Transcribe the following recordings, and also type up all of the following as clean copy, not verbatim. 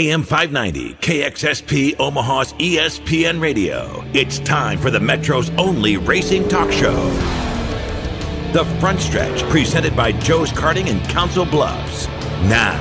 AM 590, KXSP Omaha's ESPN Radio. It's time for the Metro's only racing talk show. The Front Stretch, presented by Joe's Karting in Council Bluffs. Now,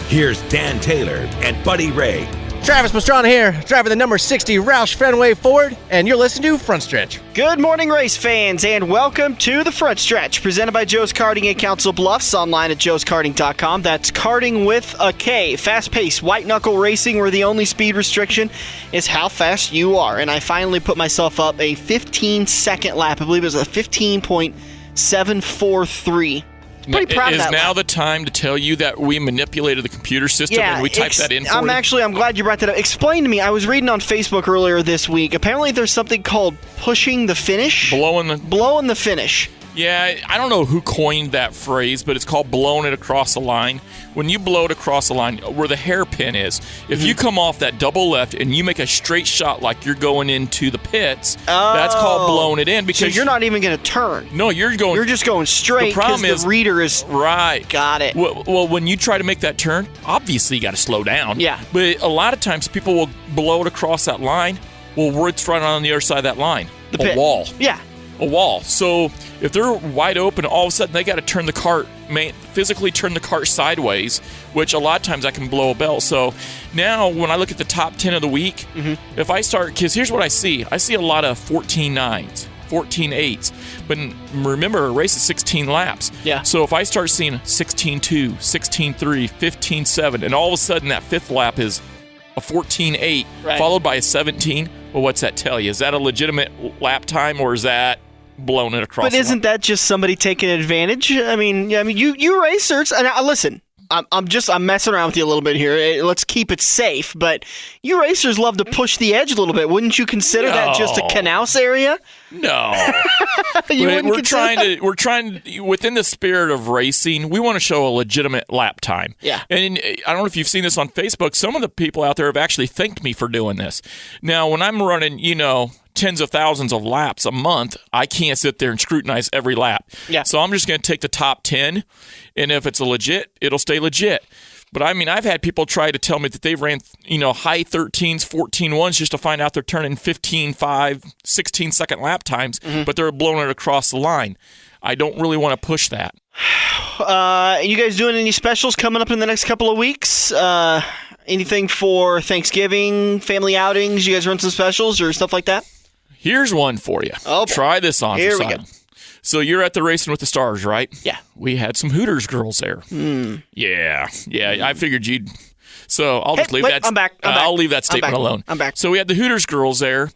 here's Dan Taylor and Buddy Ray. Travis Pastrana here, driving the number 60 Roush Fenway Ford, and you're listening to Front Stretch. Good morning, race fans, and welcome to the Front Stretch, presented by Joe's Karting in Council Bluffs, online at joeskarting.com. That's karting with a K. Fast-paced, white-knuckle racing where the only speed restriction is how fast you are. And I finally put myself up a 15-second lap. I believe it was a 15.743. Pretty proud of that. Is now the time to tell you that we manipulated the computer system and we typed that in for you? I'm glad you brought that up. Explain to me. I was reading on Facebook earlier this week. Apparently there's something called pushing the finish. Blowing the finish. Yeah, I don't know who coined that phrase, but it's called blowing it across the line. When you blow it across the line, where the hairpin is, if you come off that double left and you make a straight shot like you're going into the pits, that's called blowing it in. Because so you're not even going to turn. No, you're just going straight. The problem is the reader is right. Got it. Well, when you try to make that turn, obviously you got to slow down. Yeah. But a lot of times people will blow it across that line. Well, what's right on the other side of that line? The pit. Wall. Yeah. A wall. So if they're wide open, all of a sudden they got to turn the cart, physically turn the cart sideways, which a lot of times I can blow a belt. So now when I look at the top 10 of the week, if I start, because here's what I see a lot of 14.9s, 14.8s. But remember, a race is 16 laps. Yeah. So if I start seeing 16.2, 16.3, 15.7, and all of a sudden that fifth lap is a 14.8 followed by a 17, well, what's that tell you? Is that a legitimate lap time, or is that blown it across? But isn't that just somebody taking advantage? I mean, you racers, and listen, I'm messing around with you a little bit here. Let's keep it safe, but you racers love to push the edge a little bit. Wouldn't you consider that just a canals area? No. We're trying to, within the spirit of racing, we want to show a legitimate lap time. Yeah. And I don't know if you've seen this on Facebook. Some of the people out there have actually thanked me for doing this. Now, when I'm running, tens of thousands of laps a month, I can't sit there and scrutinize every lap. Yeah. So I'm just going to take the top 10, and if it's a legit, it'll stay legit. But I mean, I've had people try to tell me that they've ran, high 13s, 14.1s just to find out they're turning 15.5, 16-second lap times, but they're blowing it across the line. I don't really want to push that. You guys doing any specials coming up in the next couple of weeks? Anything for Thanksgiving, family outings? You guys run some specials or stuff like that? Here's one for you. Oh, try this on. Here we go. So you're at the Racing with the Stars, right? Yeah. We had some Hooters girls there. Yeah. I figured you'd. So I'll just leave that. I'm back. I'll leave that statement alone. I'm back. So we had the Hooters girls there.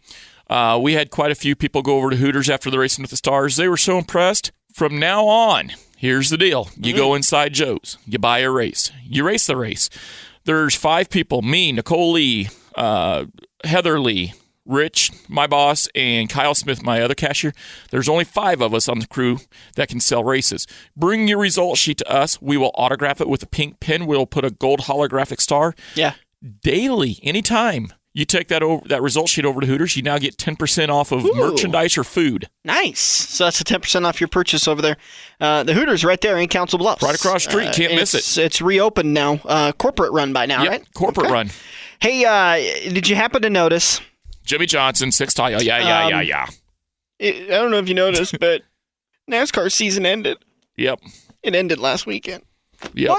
We had quite a few people go over to Hooters after the Racing with the Stars. They were so impressed. From now on, here's the deal. You go inside Joe's. You buy a race. You race the race. There's 5 people, me, Nicole Lee, Heather Lee, Rich, my boss, and Kyle Smith, my other cashier. There's only 5 of us on the crew that can sell races. Bring your result sheet to us. We will autograph it with a pink pen. We'll put a gold holographic star. Yeah. Daily, anytime you take that result sheet over to Hooters, you now get 10% off of merchandise or food. Nice. So that's a 10% off your purchase over there. The Hooters right there in Council Bluffs. Right across the street. Can't miss it. It's reopened now. Corporate run by now, right? Corporate run. Hey, did you happen to notice? Jimmy Johnson, 6 tile. Yeah. I don't know if you noticed, but NASCAR season ended. Yep. It ended last weekend. Yep.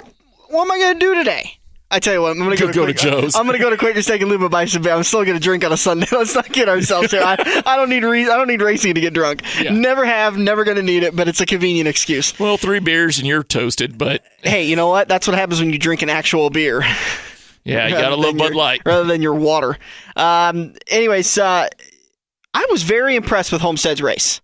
What am I going to do today? I tell you what, I'm going to go to Joe's. I'm going to go to Quaker Steak and Lube and buy some beer. I'm still going to drink on a Sunday. Let's not kid ourselves here. I don't need racing to get drunk. Yeah. Never have, never going to need it, but it's a convenient excuse. Well, 3 beers and you're toasted, but... Hey, you know what? That's what happens when you drink an actual beer. Yeah, you got a little Bud Light. Rather than your water. Anyways, I was very impressed with Homestead's race.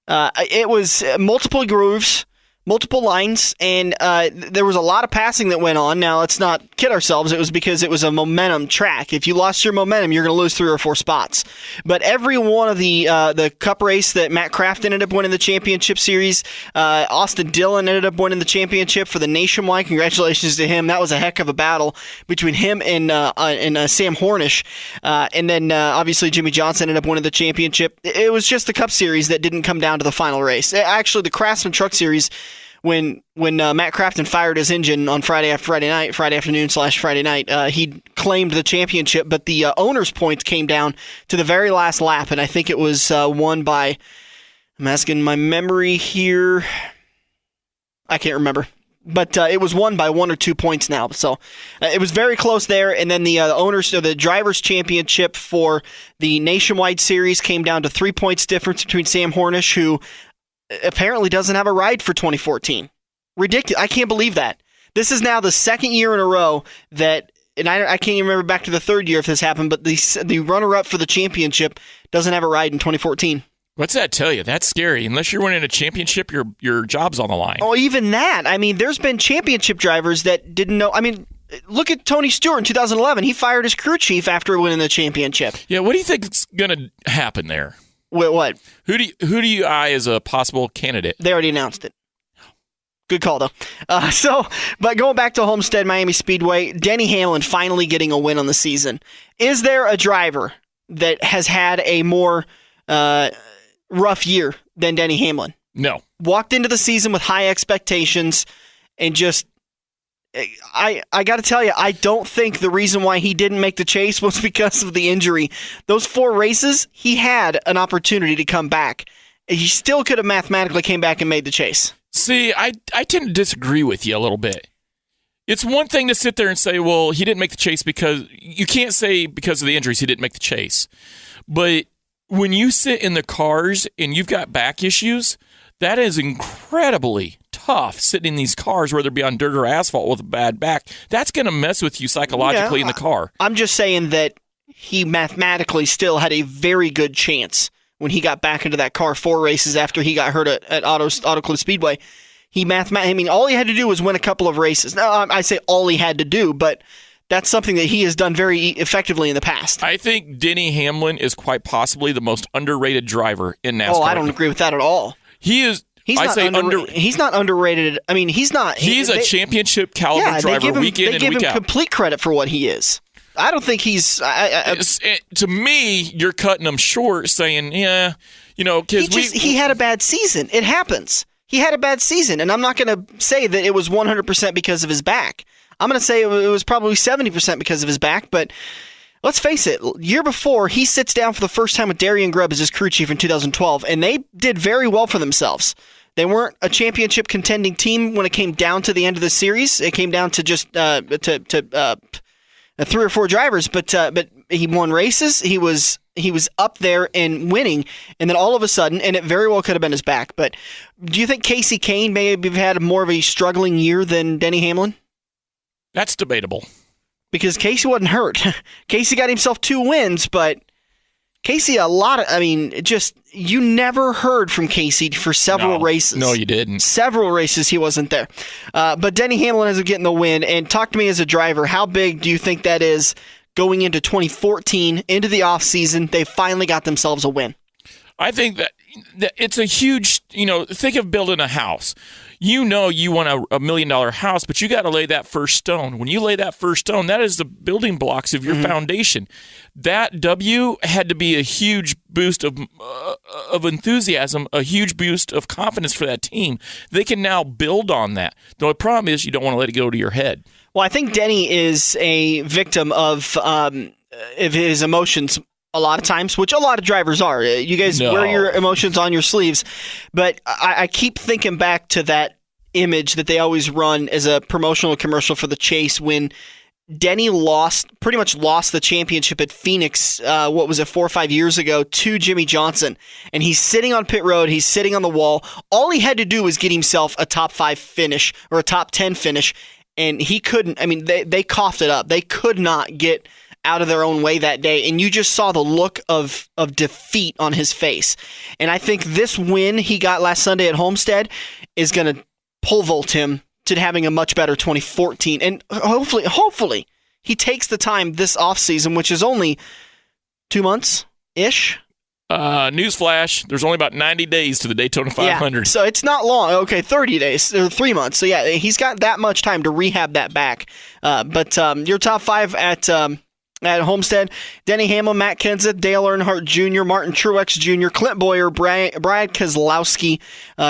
It was multiple grooves, multiple lines, and there was a lot of passing that went on. Now, let's not kid ourselves. It was because it was a momentum track. If you lost your momentum, you're going to lose 3 or 4 spots. But every one of the Cup race that Matt Kraft ended up winning the championship series, Austin Dillon ended up winning the championship for the Nationwide. Congratulations to him. That was a heck of a battle between him and Sam Hornish. And then, obviously, Jimmy Johnson ended up winning the championship. It was just the Cup series that didn't come down to the final race. Actually, the Craftsman Truck Series when Matt Crafton fired his engine on Friday afternoon/Friday night, he claimed the championship, but the owner's points came down to the very last lap, and I think it was won by, I'm asking my memory here, I can't remember. But it was won by 1 or 2 points now. So it was very close there. And then the drivers' championship for the Nationwide Series came down to 3 points difference between Sam Hornish, who apparently doesn't have a ride for 2014. Ridiculous. I can't believe that. This is now the second year in a row that, and I can't even remember back to the third year if this happened, but the runner-up for the championship doesn't have a ride in 2014. What's that tell you? That's scary. Unless you're winning a championship, your job's on the line. Oh, even that. I mean, there's been championship drivers that didn't know. I mean, look at Tony Stewart in 2011. He fired his crew chief after winning the championship. Yeah, what do you think is going to happen there? What? Who do you eye as a possible candidate? They already announced it. Good call, though. But going back to Homestead Miami Speedway, Denny Hamlin finally getting a win on the season. Is there a driver that has had a more rough year than Denny Hamlin? No. Walked into the season with high expectations and just, I got to tell you, I don't think the reason why he didn't make the chase was because of the injury. Those 4 races, he had an opportunity to come back. He still could have mathematically came back and made the chase. See, I tend to disagree with you a little bit. It's one thing to sit there and say, well, he didn't make the chase because, you can't say because of the injuries he didn't make the chase. But when you sit in the cars and you've got back issues, that is incredibly tough, sitting in these cars, whether it be on dirt or asphalt with a bad back. That's going to mess with you psychologically in the car. I'm just saying that he mathematically still had a very good chance when he got back into that car 4 races after he got hurt at Auto Club Speedway. All he had to do was win a couple of races. Now, I say all he had to do, but that's something that he has done very effectively in the past. I think Denny Hamlin is quite possibly the most underrated driver in NASCAR. Oh, I don't agree with that at all. He is. He's not underrated. I mean, he's not. He's a championship caliber driver week in and week out. They give him complete credit for what he is. I don't think he's. To me, you're cutting him short, saying, because he had a bad season. It happens. He had a bad season, and I'm not going to say that it was 100% because of his back. I'm going to say it was probably 70% because of his back, but let's face it, year before, he sits down for the first time with Darian Grubb as his crew chief in 2012, and they did very well for themselves. They weren't a championship contending team when it came down to the end of the series. It came down to just 3 or 4 drivers, but he won races. He was up there and winning, and then all of a sudden, and it very well could have been his back, but do you think Casey Kane may have had more of a struggling year than Denny Hamlin? That's debatable. Because Casey wasn't hurt. Casey got himself 2 wins, but Casey, you never heard from Casey for several races. No, you didn't. Several races he wasn't there. But Denny Hamlin ends up getting the win. And talk to me as a driver, how big do you think that is going into 2014, into the offseason? They finally got themselves a win. I think that it's a huge, think of building a house. You want a $1 million house, but you got to lay that first stone. When you lay that first stone, that is the building blocks of your foundation. That W had to be a huge boost of enthusiasm, a huge boost of confidence for that team. They can now build on that. The only problem is you don't want to let it go to your head. Well, I think Denny is a victim of his emotions a lot of times, which a lot of drivers are. You guys wear your emotions on your sleeves. But I keep thinking back to that image that they always run as a promotional commercial for the chase when Denny pretty much lost the championship at Phoenix, 4 or 5 years ago, to Jimmy Johnson. And he's sitting on pit road. He's sitting on the wall. All he had to do was get himself a top 5 finish or a top 10 finish. And he couldn't. I mean, they coughed it up. They could not get out of their own way that day, and you just saw the look of defeat on his face. And I think this win he got last Sunday at Homestead is going to pole vault him to having a much better 2014. And hopefully he takes the time this offseason, which is only 2 months-ish. Newsflash, there's only about 90 days to the Daytona 500. Yeah, so it's not long. Okay, 30 days, or 3 months. So yeah, he's got that much time to rehab that back. But your top 5 at At Homestead, Denny Hamlin, Matt Kenseth, Dale Earnhardt Jr., Martin Truex Jr., Clint Boyer, Brad Keselowski,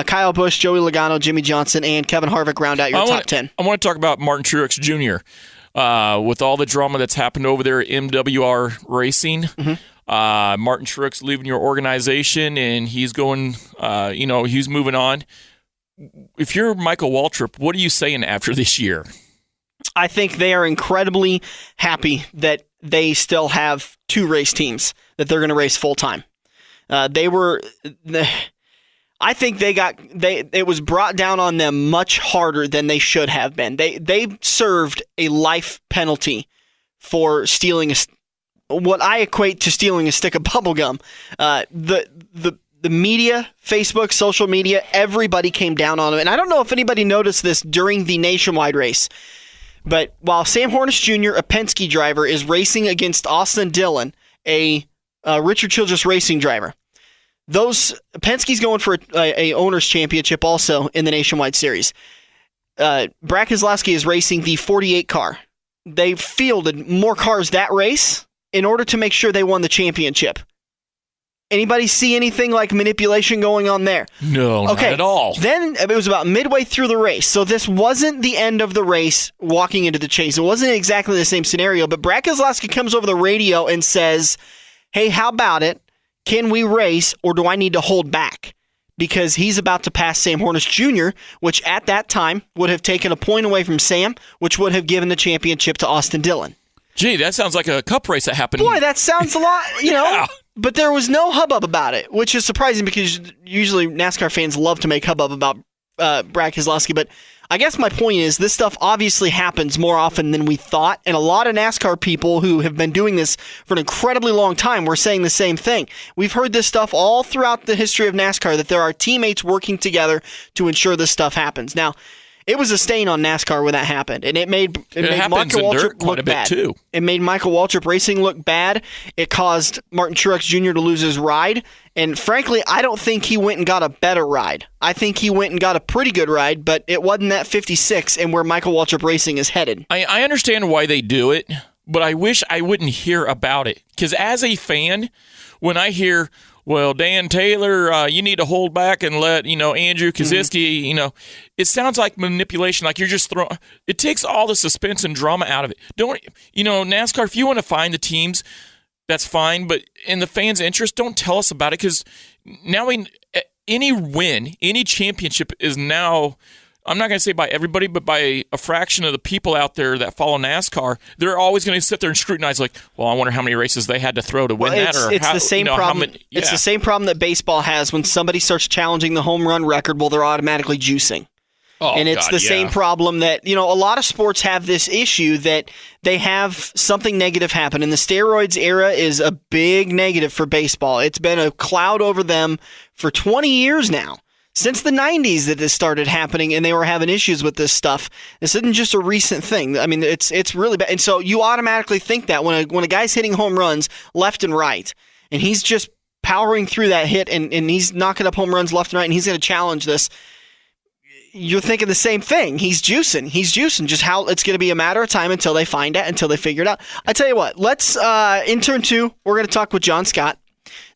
Kyle Busch, Joey Logano, Jimmy Johnson, and Kevin Harvick round out your top 10. I want to talk about Martin Truex Jr. With all the drama that's happened over there at MWR Racing. Martin Truex leaving your organization, and he's going, he's moving on. If you're Michael Waltrip, what are you saying after this year? I think they are incredibly happy that they still have 2 race teams that they're going to race full time. I think it was brought down on them much harder than they should have been. They served a life penalty for stealing what I equate to stealing a stick of bubble gum. The media, Facebook, social media, everybody came down on them. And I don't know if anybody noticed this during the nationwide race, but while Sam Hornish Jr., a Penske driver, is racing against Austin Dillon, a Richard Childress Racing driver, Penske's going for a owner's championship also in the nationwide series. Brad Keselowski is racing the 48 car. They fielded more cars that race in order to make sure they won the championship. Anybody see anything like manipulation going on there? No, not at all. Then it was about midway through the race. So this wasn't the end of the race walking into the chase. It wasn't exactly the same scenario, but Brad Keselowski comes over the radio and says, hey, how about it? Can we race, or do I need to hold back? Because he's about to pass Sam Hornish Jr., which at that time would have taken a point away from Sam, which would have given the championship to Austin Dillon. Gee, that sounds like a cup race that happened. Boy, that sounds a lot, But there was no hubbub about it, which is surprising because usually NASCAR fans love to make hubbub about Brad Keselowski. But I guess my point is this stuff obviously happens more often than we thought. And a lot of NASCAR people who have been doing this for an incredibly long time were saying the same thing. We've heard this stuff all throughout the history of NASCAR, that there are teammates working together to ensure this stuff happens. Now, it was a stain on NASCAR when that happened, and it made Michael Waltrip look bad. Too. It made Michael Waltrip Racing look bad. It caused Martin Truex Jr. to lose his ride, and frankly, I don't think he went and got a better ride. I think he went and got a pretty good ride, but it wasn't that 56 and where Michael Waltrip Racing is headed. I understand why they do it, but I wish I wouldn't hear about it, because as a fan, when I hear, well, Dan Taylor, you need to hold back and let, Andrew Kaczynski, it sounds like manipulation, like you're just throwing, it takes all the suspense and drama out of it. NASCAR, if you want to find the teams, that's fine, but in the fans' interest, don't tell us about it, because now any win, any championship is now, I'm not going to say by everybody, but by a fraction of the people out there that follow NASCAR, they're always going to sit there and scrutinize, like, well, I wonder how many races they had to throw to win that. It's the same problem. It's the same problem that baseball has when somebody starts challenging the home run record. Well, they're automatically juicing. And it's the same problem that, a lot of sports have this issue that they have something negative happen. And the steroids era is a big negative for baseball. It's been a cloud over them for 20 years now. Since the 90s that this started happening, and they were having issues with this stuff. This isn't just a recent thing. I mean, it's really bad. And so you automatically think that when a guy's hitting home runs left and right, and he's just powering through that hit, and he's knocking up home runs left and right, and he's going to challenge this, you're thinking the same thing. He's juicing. Just how it's going to be a matter of time until they find it, until they figure it out. I tell you what, let's, in turn 2, we're going to talk with John Scott.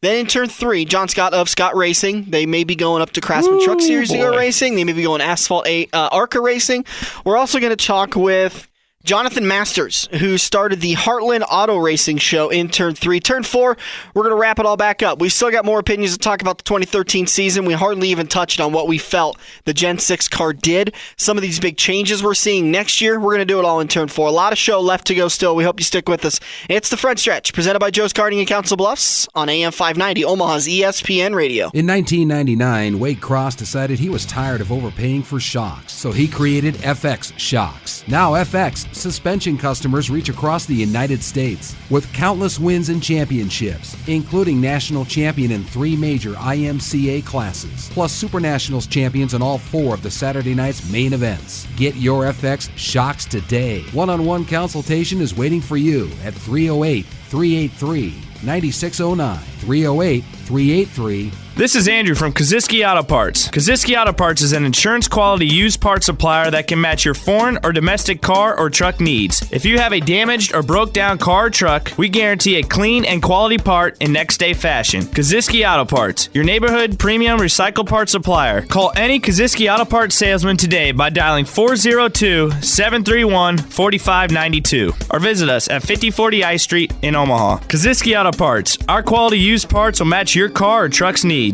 Then in turn 3, John Scott of Scott Racing. They may be going up to Craftsman Truck Series to go racing. They may be going Asphalt ARCA Racing. We're also going to talk with Jonathan Masters, who started the Heartland Auto Racing show in turn 3. Turn 4, we're going to wrap it all back up. We still got more opinions to talk about the 2013 season. We hardly even touched on what we felt the Gen 6 car did. Some of these big changes we're seeing next year, we're going to do it all in turn 4. A lot of show left to go still. We hope you stick with us. It's the Front Stretch, presented by Joe's Karting in Council Bluffs on AM 590, Omaha's ESPN Radio. In 1999, Wade Cross decided he was tired of overpaying for shocks, so he created FX Shocks. Now FX suspension customers reach across the United States with countless wins and championships, including national champion in 3 major IMCA classes, plus Super Nationals champions in all 4 of the Saturday night's main events. Get your FX Shocks today. One-on-one consultation is waiting for you at 308-383-1010. 9609, 308-383. This is Andrew from Kaziski Auto Parts. Kaziski Auto Parts is an insurance-quality used parts supplier that can match your foreign or domestic car or truck needs. If you have a damaged or broke-down car or truck, we guarantee a clean and quality part in next-day fashion. Kaziski Auto Parts, your neighborhood premium recycled parts supplier. Call any Kaziski Auto Parts salesman today by dialing 402-731-4592 or visit us at 5040 I Street in Omaha. Kaziski Auto Parts, our quality used parts will match your car or truck's needs.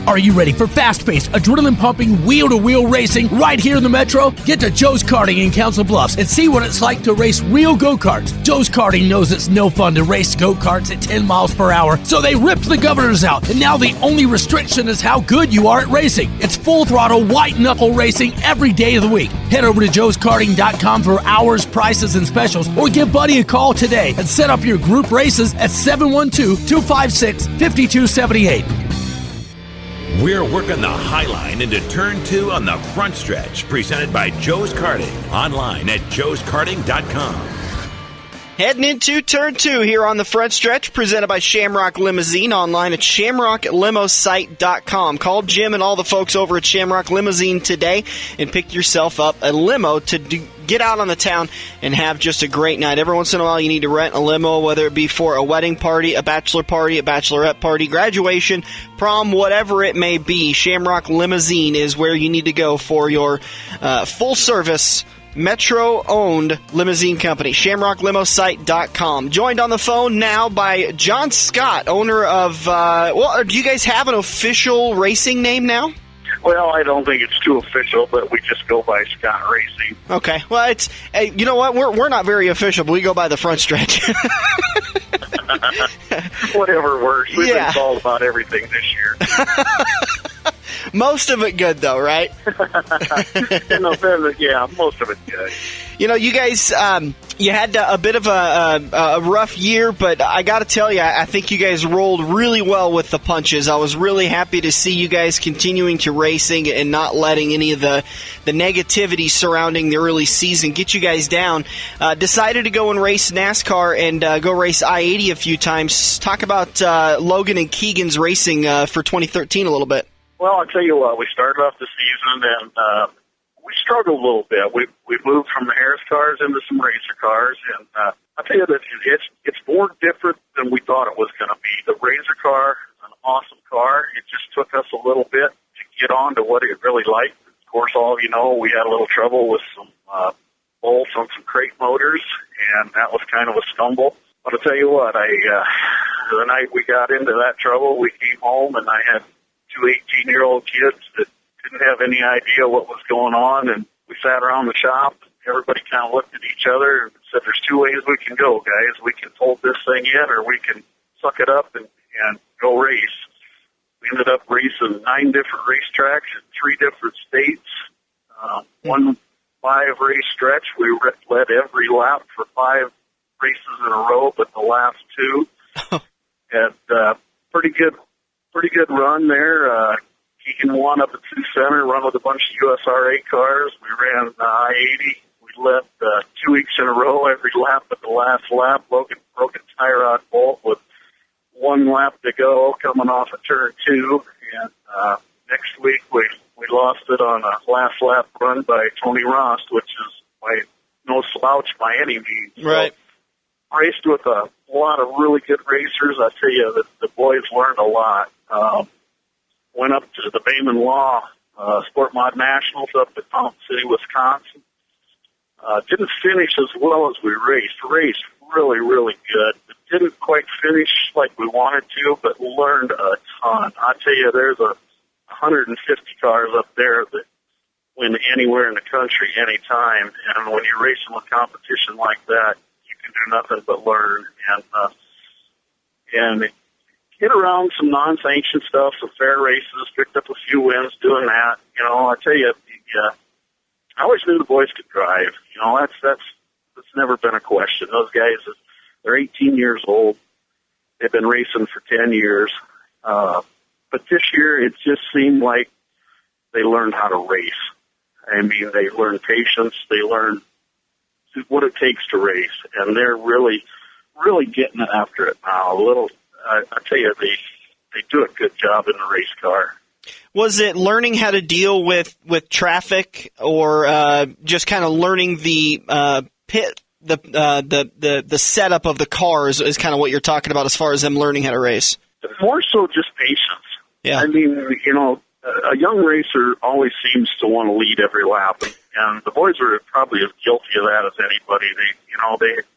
Are you ready for fast-paced, adrenaline-pumping, wheel-to-wheel racing right here in the Metro? Get to Joe's Karting in Council Bluffs and see what it's like to race real go-karts. Joe's Karting knows it's no fun to race go-karts at 10 miles per hour, so they ripped the governors out, and now the only restriction is how good you are at racing. It's full-throttle, white-knuckle racing every day of the week. Head over to joeskarting.com for hours, prices, and specials, or give Buddy a call today and set up your group races at 712-256-5278. We're working the high line into turn 2 on the front stretch, presented by Joe's Karting. Online at joeskarting.com. Heading into turn 2 here on the front stretch, presented by Shamrock Limousine, online at shamrocklimosite.com. Call Jim and all the folks over at Shamrock Limousine today and pick yourself up a limo to get out on the town and have just a great night. Every once in a while you need to rent a limo, whether it be for a wedding party, a bachelor party, a bachelorette party, graduation, prom, whatever it may be. Shamrock Limousine is where you need to go for your full-service Metro-owned limousine company, shamrocklimosite.com. Joined on the phone now by John Scott, owner of, do you guys have an official racing name now? Well, I don't think it's too official, but we just go by Scott Racing. Okay. Well, it's you know what? We're not very official, but we go by the front stretch. Whatever works. We've been called about everything this year. Most of it good, though, right? Yeah, most of it good. You know, you guys, you had a bit of a rough year, but I got to tell you, I think you guys rolled really well with the punches. I was really happy to see you guys continuing to racing and not letting any of the negativity surrounding the early season get you guys down. Decided to go and race NASCAR and go race I-80 a few times. Talk about Logan and Keegan's racing for 2013 a little bit. Well, I'll tell you what, we started off the season and we struggled a little bit. We moved from the Harris cars into some racer cars, and I'll tell you that it's more different than we thought it was going to be. The racer car is an awesome car. It just took us a little bit to get on to what it really liked. Of course, all of you know, we had a little trouble with some bolts on some crate motors, and that was kind of a stumble. But I'll tell you what, the night we got into that trouble, we came home, and I had two 18-year-old kids that didn't have any idea what was going on, and we sat around the shop. Everybody kind of looked at each other and said, there's two ways we can go, guys. We can hold this thing in, or we can suck it up and go race. We ended up racing 9 different racetracks in 3 different states. One 5-race stretch, we led every lap for 5 races in a row, but the last 2. And pretty good run there. Keegan won up at 2 Center, run with a bunch of USRA cars. We ran I-80. We led 2 weeks in a row every lap, but the last lap, Logan broke a tie rod bolt with 1 lap to go coming off of turn 2. And next week we lost it on a last lap run by Tony Ross, which is no slouch by any means. Right. So, raced with a lot of really good racers. I tell you, the boys learned a lot. Went up to the Bayman Law Sport Mod Nationals up at Fountain City, Wisconsin. Didn't finish as well as we raced. Raced really, really good. Didn't quite finish like we wanted to, but learned a ton. I tell you, there's 150 cars up there that win anywhere in the country, anytime. And when you're racing with competition like that, you can do nothing but learn. And get around some non-sanctioned stuff, some fair races, picked up a few wins doing that. You know, I tell you, I always knew the boys could drive. You know, that's never been a question. Those guys, they're 18 years old. They've been racing for 10 years. But this year, it just seemed like they learned how to race. I mean, they learned patience. They learned what it takes to race. And they're really really getting after it now. I tell you, they do a good job in the race car. Was it learning how to deal with traffic, or just kind of learning the pit, the setup of the cars is kind of what you're talking about as far as them learning how to race? More so just patience. Yeah. I mean, a young racer always seems to want to lead every lap, and the boys are probably as guilty of that as anybody.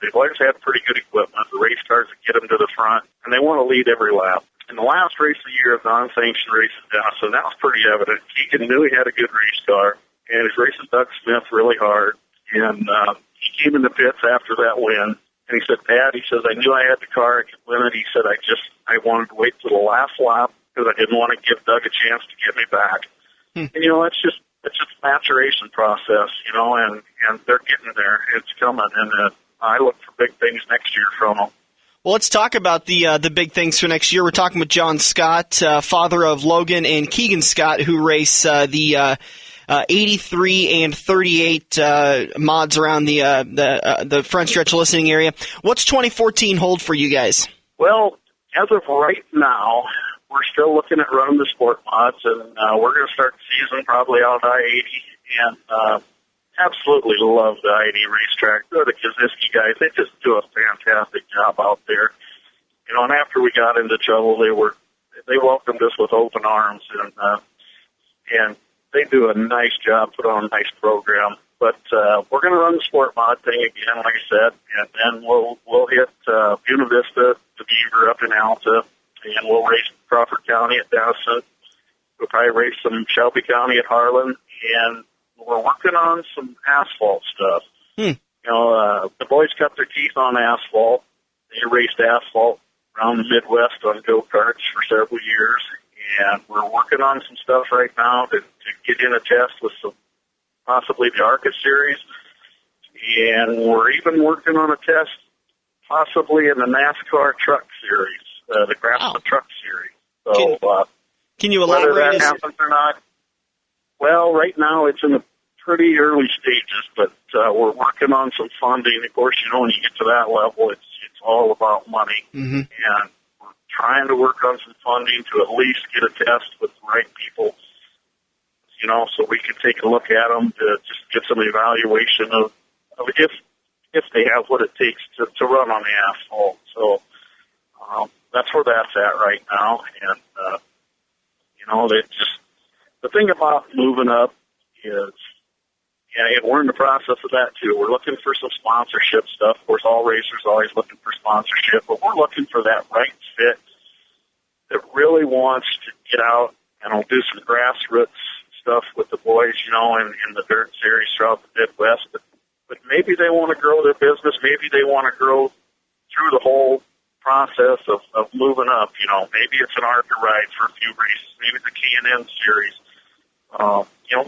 They've always had pretty good equipment, the race cars that get them to the front, and they want to lead every lap. In the last race of the year of non-sanctioned races, Denison, that was pretty evident. Keegan knew he had a good race car, and his racing Doug Smith really hard, and he came in the pits after that win, and he said, Dad, he says, I knew I had the car, I could win it. He said, I wanted to wait till the last lap because I didn't want to give Doug a chance to get me back. And, it's just a maturation process, and they're getting there. It's coming, and I look for big things next year from them. Well, let's talk about the big things for next year. We're talking with John Scott, father of Logan and Keegan Scott, who race the 83 and 38 mods around the front stretch listening area. What's 2014 hold for you guys? Well, as of right now, we're still looking at running the sport mods, and we're going to start the season probably out I-80, and absolutely love the I-80 racetrack. The Kaziski guys, they just do a fantastic job out there. And after we got into trouble, they welcomed us with open arms, and they do a nice job, put on a nice program. But we're going to run the sport mod thing again, like I said, and then we'll hit Buena Vista, the Beaver up in Alta, and we'll race Crawford County at Denison. We'll probably race some Shelby County at Harlan, and we're working on some asphalt stuff. The boys cut their teeth on asphalt. They raced asphalt around the Midwest on go-karts for several years, and we're working on some stuff right now to get in a test with possibly the ARCA series, and we're even working on a test possibly in the NASCAR truck series, the Craftsman Truck Series. So, can you elaborate? Whether that happens or not, well, right now it's in the pretty early stages, but we're working on some funding. Of course, when you get to that level, it's all about money, and we're trying to work on some funding to at least get a test with the right people, so we can take a look at them to just get some evaluation of if they have what it takes to run on the asphalt. So that's where that's at right now, and the thing about moving up is, and we're in the process of that too. We're looking for some sponsorship stuff. Of course, all racers are always looking for sponsorship, but we're looking for that right fit that really wants to get out and do some grassroots stuff with the boys, in the dirt series throughout the Midwest. But maybe they want to grow their business. Maybe they want to grow through the whole process of moving up. Maybe it's an ARCA ride for a few races. Maybe the K&N series.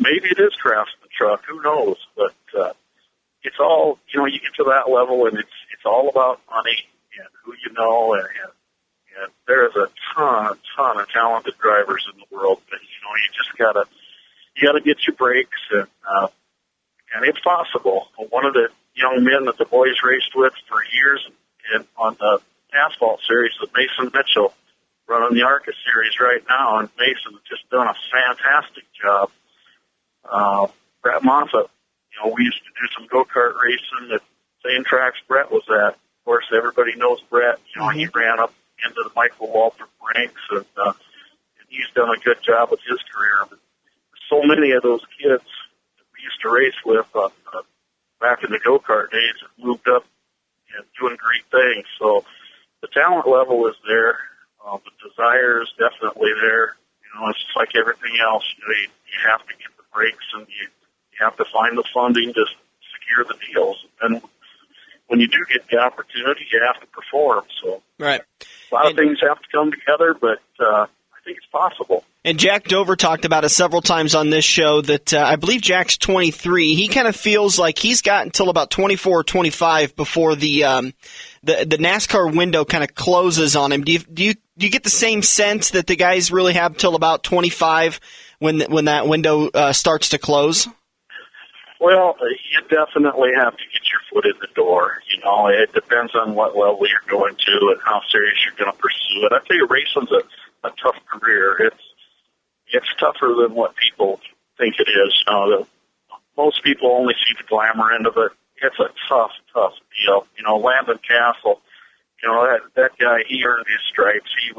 Maybe it is Craftsman truck. Who knows? But it's all, you get to that level, and it's all about money and who you know, and there's a ton of talented drivers in the world. But you just gotta get your breaks, and it's possible. One of the young men that the boys raced with for years on the asphalt series was Mason Mitchell, running the ARCA series right now, and Mason has just done a fantastic job. Brett Moffat, we used to do some go-kart racing at the same tracks Brett was at. Of course, everybody knows Brett. He ran up into the Michael Waltrip ranks, and he's done a good job with his career. But so many of those kids that we used to race with back in the go-kart days have moved up and doing great things. So the talent level is there. The desire is definitely there. It's just like everything else. You have to get the breaks, and you have to find the funding to secure the deals. And when you do get the opportunity, you have to perform. So right. A lot of things have to come together, but I think it's possible. And Jack Dover talked about it several times on this show that I believe Jack's 23. He kind of feels like he's got until about 24 or 25 before the NASCAR window kind of closes on him. Do you get the same sense that the guys really have till about 25 when that window starts to close? Well, you definitely have to get your foot in the door. You know, it depends on what level you're going to and how serious you're going to pursue it. I tell you, racing's a tough career. It's tougher than what people think it is. You know, most people only see the glamour end of it. It's a tough deal. You know, Landon Castle, you know, that guy, he earned his stripes. He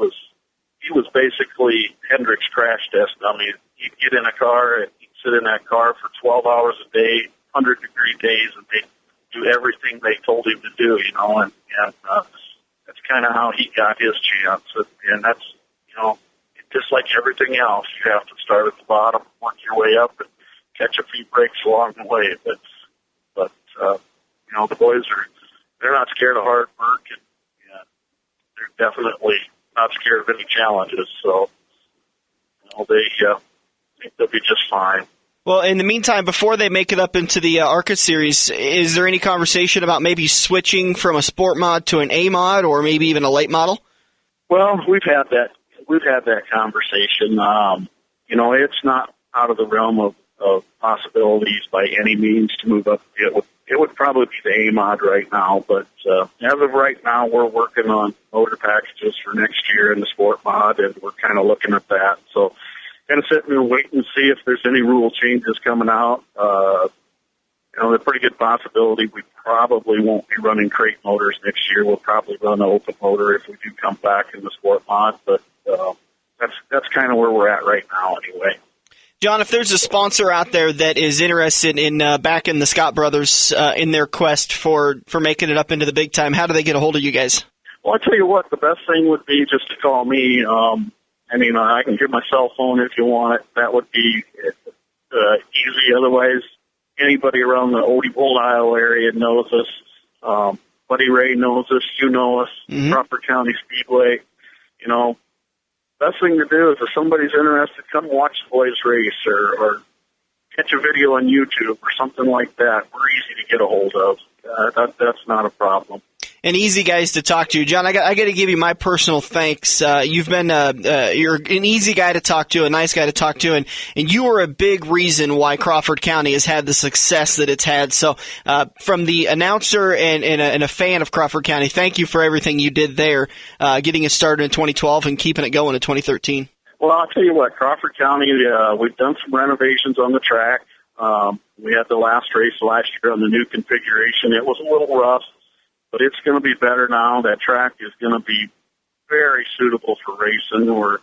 was basically Hendrick's crash test dummy. He'd get in a car and he'd sit in that car for 12 hours a day, 100-degree days, and they'd do everything they told him to do, you know, and that's kind of how he got his chance. And that's, you know, just like everything else, you have to start at the bottom, work your way up, and catch a few breaks along the way. But you know, the boys they're not scared of hard work, and they're definitely not scared of any challenges. So, you know, they'll be just fine. Well, in the meantime, before they make it up into the ARCA series, is there any conversation about maybe switching from a sport mod to an A mod, or maybe even a late model? Well, we've had that conversation. You know, it's not out of the realm of possibilities by any means to move up. It would probably be the A mod right now, but as of right now, we're working on motor packages for next year in the sport mod, and we're kind of looking at that. So, kind of sitting there waiting to see if there's any rule changes coming out. You know, there's a pretty good possibility we probably won't be running crate motors next year. We'll probably run an open motor if we do come back in the sport mod, but that's kind of where we're at right now anyway. John, if there's a sponsor out there that is interested in backing the Scott brothers in their quest for making it up into the big time, how do they get a hold of you guys? Well, I tell you what, the best thing would be just to call me. I mean, I can give my cell phone if you want it. That would be easy. Otherwise, anybody around the Old Isle area knows us. Buddy Ray knows us. You know us. Mm-hmm. Crawford County Speedway. You know, best thing to do is if somebody's interested, come watch the boys race or catch a video on YouTube or something like that. We're easy to get a hold of. That's not a problem. And easy guys to talk to. John, I got to give you my personal thanks. You've been you're an easy guy to talk to, a nice guy to talk to, and you are a big reason why Crawford County has had the success that it's had. So from the announcer and a fan of Crawford County, thank you for everything you did there, getting it started in 2012 and keeping it going in 2013. Well, I'll tell you what, Crawford County, we've done some renovations on the track. We had the last race last year on the new configuration. It was a little rough, but it's going to be better now. That track is going to be very suitable for racing. We're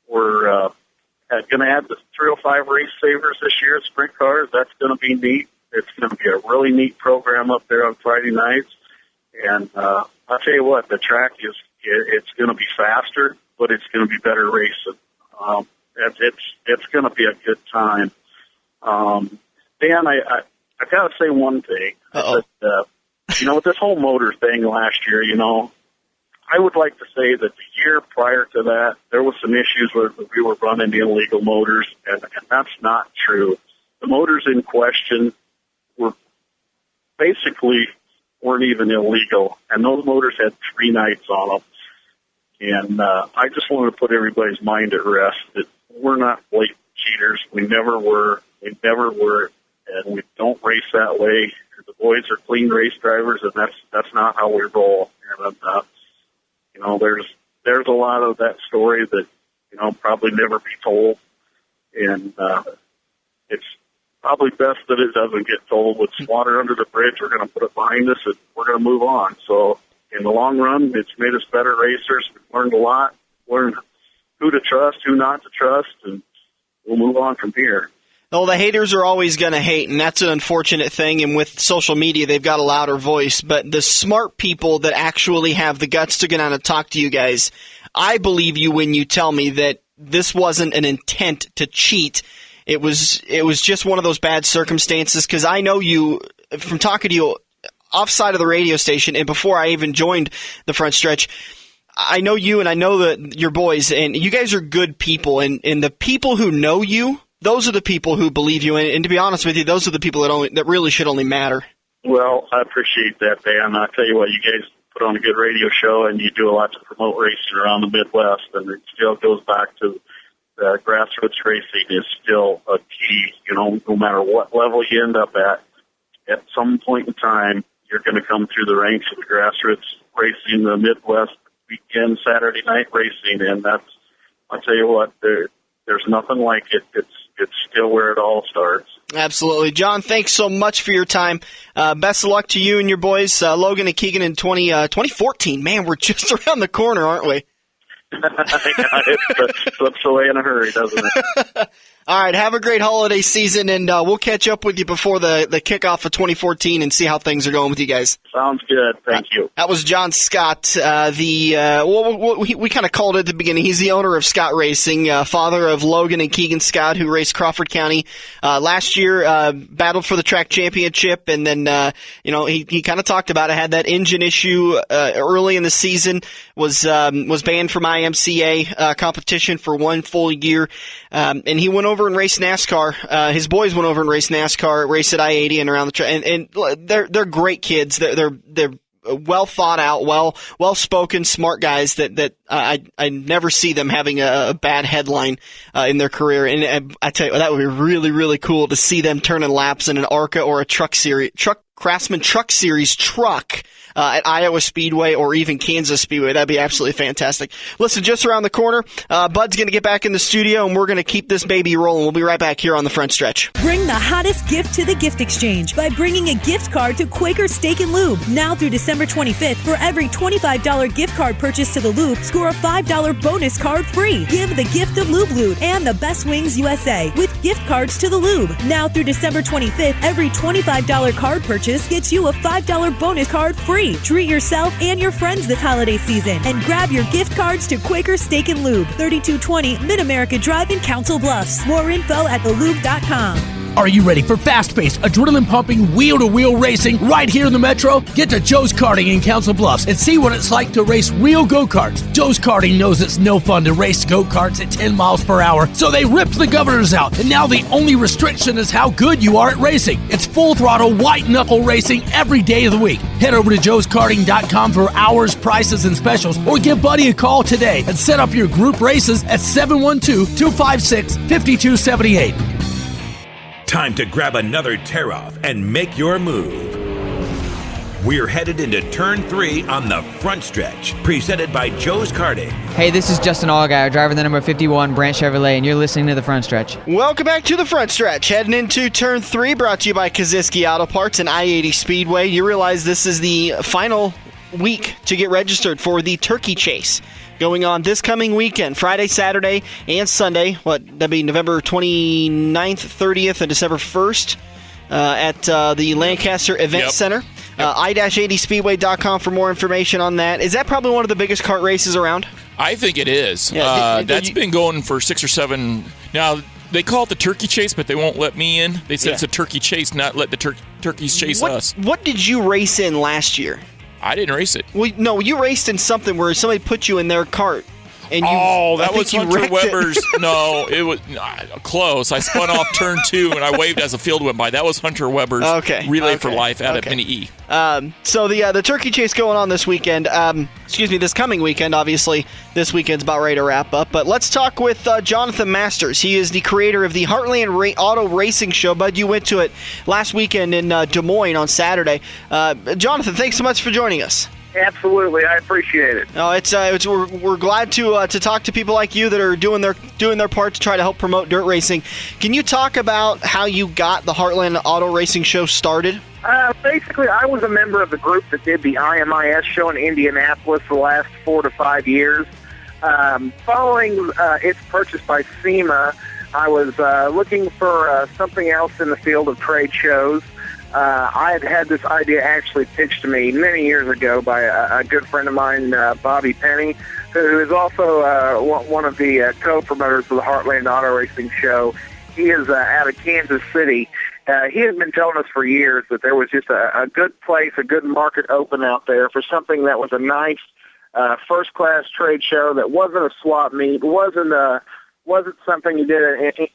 going to add the 305 race savers this year, sprint cars. That's going to be neat. It's going to be a really neat program up there on Friday nights. And I'll tell you what, the track it's going to be faster, but it's going to be better racing. It's going to be a good time. Dan, I got to say one thing. You know, with this whole motor thing last year, you know, I would like to say that the year prior to that, there was some issues where we were running illegal motors, and that's not true. The motors in question weren't even illegal, and those motors had 3 nights on them. And I just wanted to put everybody's mind at rest that we're not blatant cheaters. We never were. We never were, and we don't race that way. The boys are clean race drivers, and that's not how we roll. And you know, there's a lot of that story that, you know, probably never be told, and it's probably best that it doesn't get told. With water under the bridge, we're going to put it behind us, and we're going to move on. So in the long run, it's made us better racers. We've learned a lot, learned who to trust, who not to trust, and we'll move on from here. Well, the haters are always going to hate, and that's an unfortunate thing, and with social media, they've got a louder voice. But the smart people that actually have the guts to get on and talk to you guys, I believe you when you tell me that this wasn't an intent to cheat. It was just one of those bad circumstances, because I know you, from talking to you offside of the radio station and before I even joined the front stretch, I know you and I know your boys, and you guys are good people, and the people who know you, those are the people who believe you, and to be honest with you, those are the people that really should only matter. Well, I appreciate that, Dan. I tell you what, you guys put on a good radio show, and you do a lot to promote racing around the Midwest, and it still goes back to grassroots racing is still a key. No matter what level you end up at some point in time, you're going to come through the ranks of the grassroots racing, the Midwest weekend Saturday night racing, and I'll tell you what, there's nothing like it. It's still where it all starts. Absolutely. John, thanks so much for your time. Best of luck to you and your boys, Logan and Keegan, in 2014. Man, we're just around the corner, aren't we? It slips away in a hurry, doesn't it? All right, have a great holiday season, and we'll catch up with you before the kickoff of 2014 and see how things are going with you guys. Sounds good. Thank you. That was John Scott, we kind of called it at the beginning. He's the owner of Scott Racing, father of Logan and Keegan Scott, who raced Crawford County last year, battled for the track championship, and then he kind of talked about it. Had that engine issue early in the season, was banned from IMCA competition for one full year, and he went over and raced NASCAR. His boys went over and raced NASCAR, raced at I-80 and around the track. And they're great kids. They're well thought out, well spoken, smart guys that I never see them having a bad headline in their career. And I tell you, that would be really, really cool to see them turning laps in an ARCA or a Craftsman Truck Series truck at Iowa Speedway or even Kansas Speedway. That'd be absolutely fantastic. Listen, just around the corner, Bud's going to get back in the studio, and we're going to keep this baby rolling. We'll be right back here on the Front Stretch. Bring the hottest gift to the gift exchange by bringing a gift card to Quaker Steak and Lube. Now through December 25th, for every $25 gift card purchase to the Lube, score a $5 bonus card free. Give the gift of Lube Lube and the Best Wings USA with gift cards to the Lube. Now through December 25th, every $25 card purchase gets you a $5 bonus card free. Treat yourself and your friends this holiday season and grab your gift cards to Quaker Steak and Lube, 3220 Mid-America Drive in Council Bluffs. More info at thelube.com. Are you ready for fast-paced, adrenaline-pumping, wheel-to-wheel racing right here in the Metro? Get to Joe's Karting in Council Bluffs and see what it's like to race real go-karts. Joe's Karting knows it's no fun to race go-karts at 10 miles per hour, so they ripped the governors out, and now the only restriction is how good you are at racing. It's full-throttle, white-knuckle racing every day of the week. Head over to joeskarting.com for hours, prices, and specials, or give Buddy a call today and set up your group races at 712-256-5278. Time to grab another tear-off and make your move. We're headed into Turn 3 on the Front Stretch, presented by Joe's Karting. Hey, this is Justin Allgaier, driver the number 51 Branch Chevrolet, and you're listening to the Front Stretch. Welcome back to the Front Stretch. Heading into Turn 3, brought to you by Koziski Auto Parts and I-80 Speedway. You realize this is the final week to get registered for the Turkey Chase, going on this coming weekend, Friday, Saturday, and Sunday. That'd be November 29th, 30th, and December 1st at the Lancaster Event Center. I-80speedway.com for more information on that. Is that probably one of the biggest kart races around? I think it is. That's been going for 6 or 7. Now, they call it the Turkey Chase, but they won't let me in. They said it's a Turkey Chase, not let the turkeys chase us. What did you race in last year? I didn't race it. Well, no, you raced in something where somebody put you in their cart. And that was Hunter Weber's. No, it was close. I spun off turn 2, and I waved as a field went by. That was Hunter Weber's Relay for Life out at Mini E. So the Turkey Chase going on this weekend. This coming weekend. Obviously, this weekend's about ready to wrap up. But let's talk with Jonathan Masters. He is the creator of the Heartland Auto Racing Show. Bud, you went to it last weekend in Des Moines on Saturday. Jonathan, thanks so much for joining us. Absolutely, I appreciate it. No, we're glad to talk to people like you that are doing their part to try to help promote dirt racing. Can you talk about how you got the Heartland Auto Racing Show started? Basically, I was a member of the group that did the IMIS show in Indianapolis for the last 4 to 5 years. Following its purchase by SEMA, I was looking for something else in the field of trade shows. I had this idea actually pitched to me many years ago by a good friend of mine, Bobby Penny, who is also one of the co-promoters of the Heartland Auto Racing Show. He is out of Kansas City. He has been telling us for years that there was just a good place, a good market open out there for something that was a nice first-class trade show that wasn't a swap meet, wasn't something you did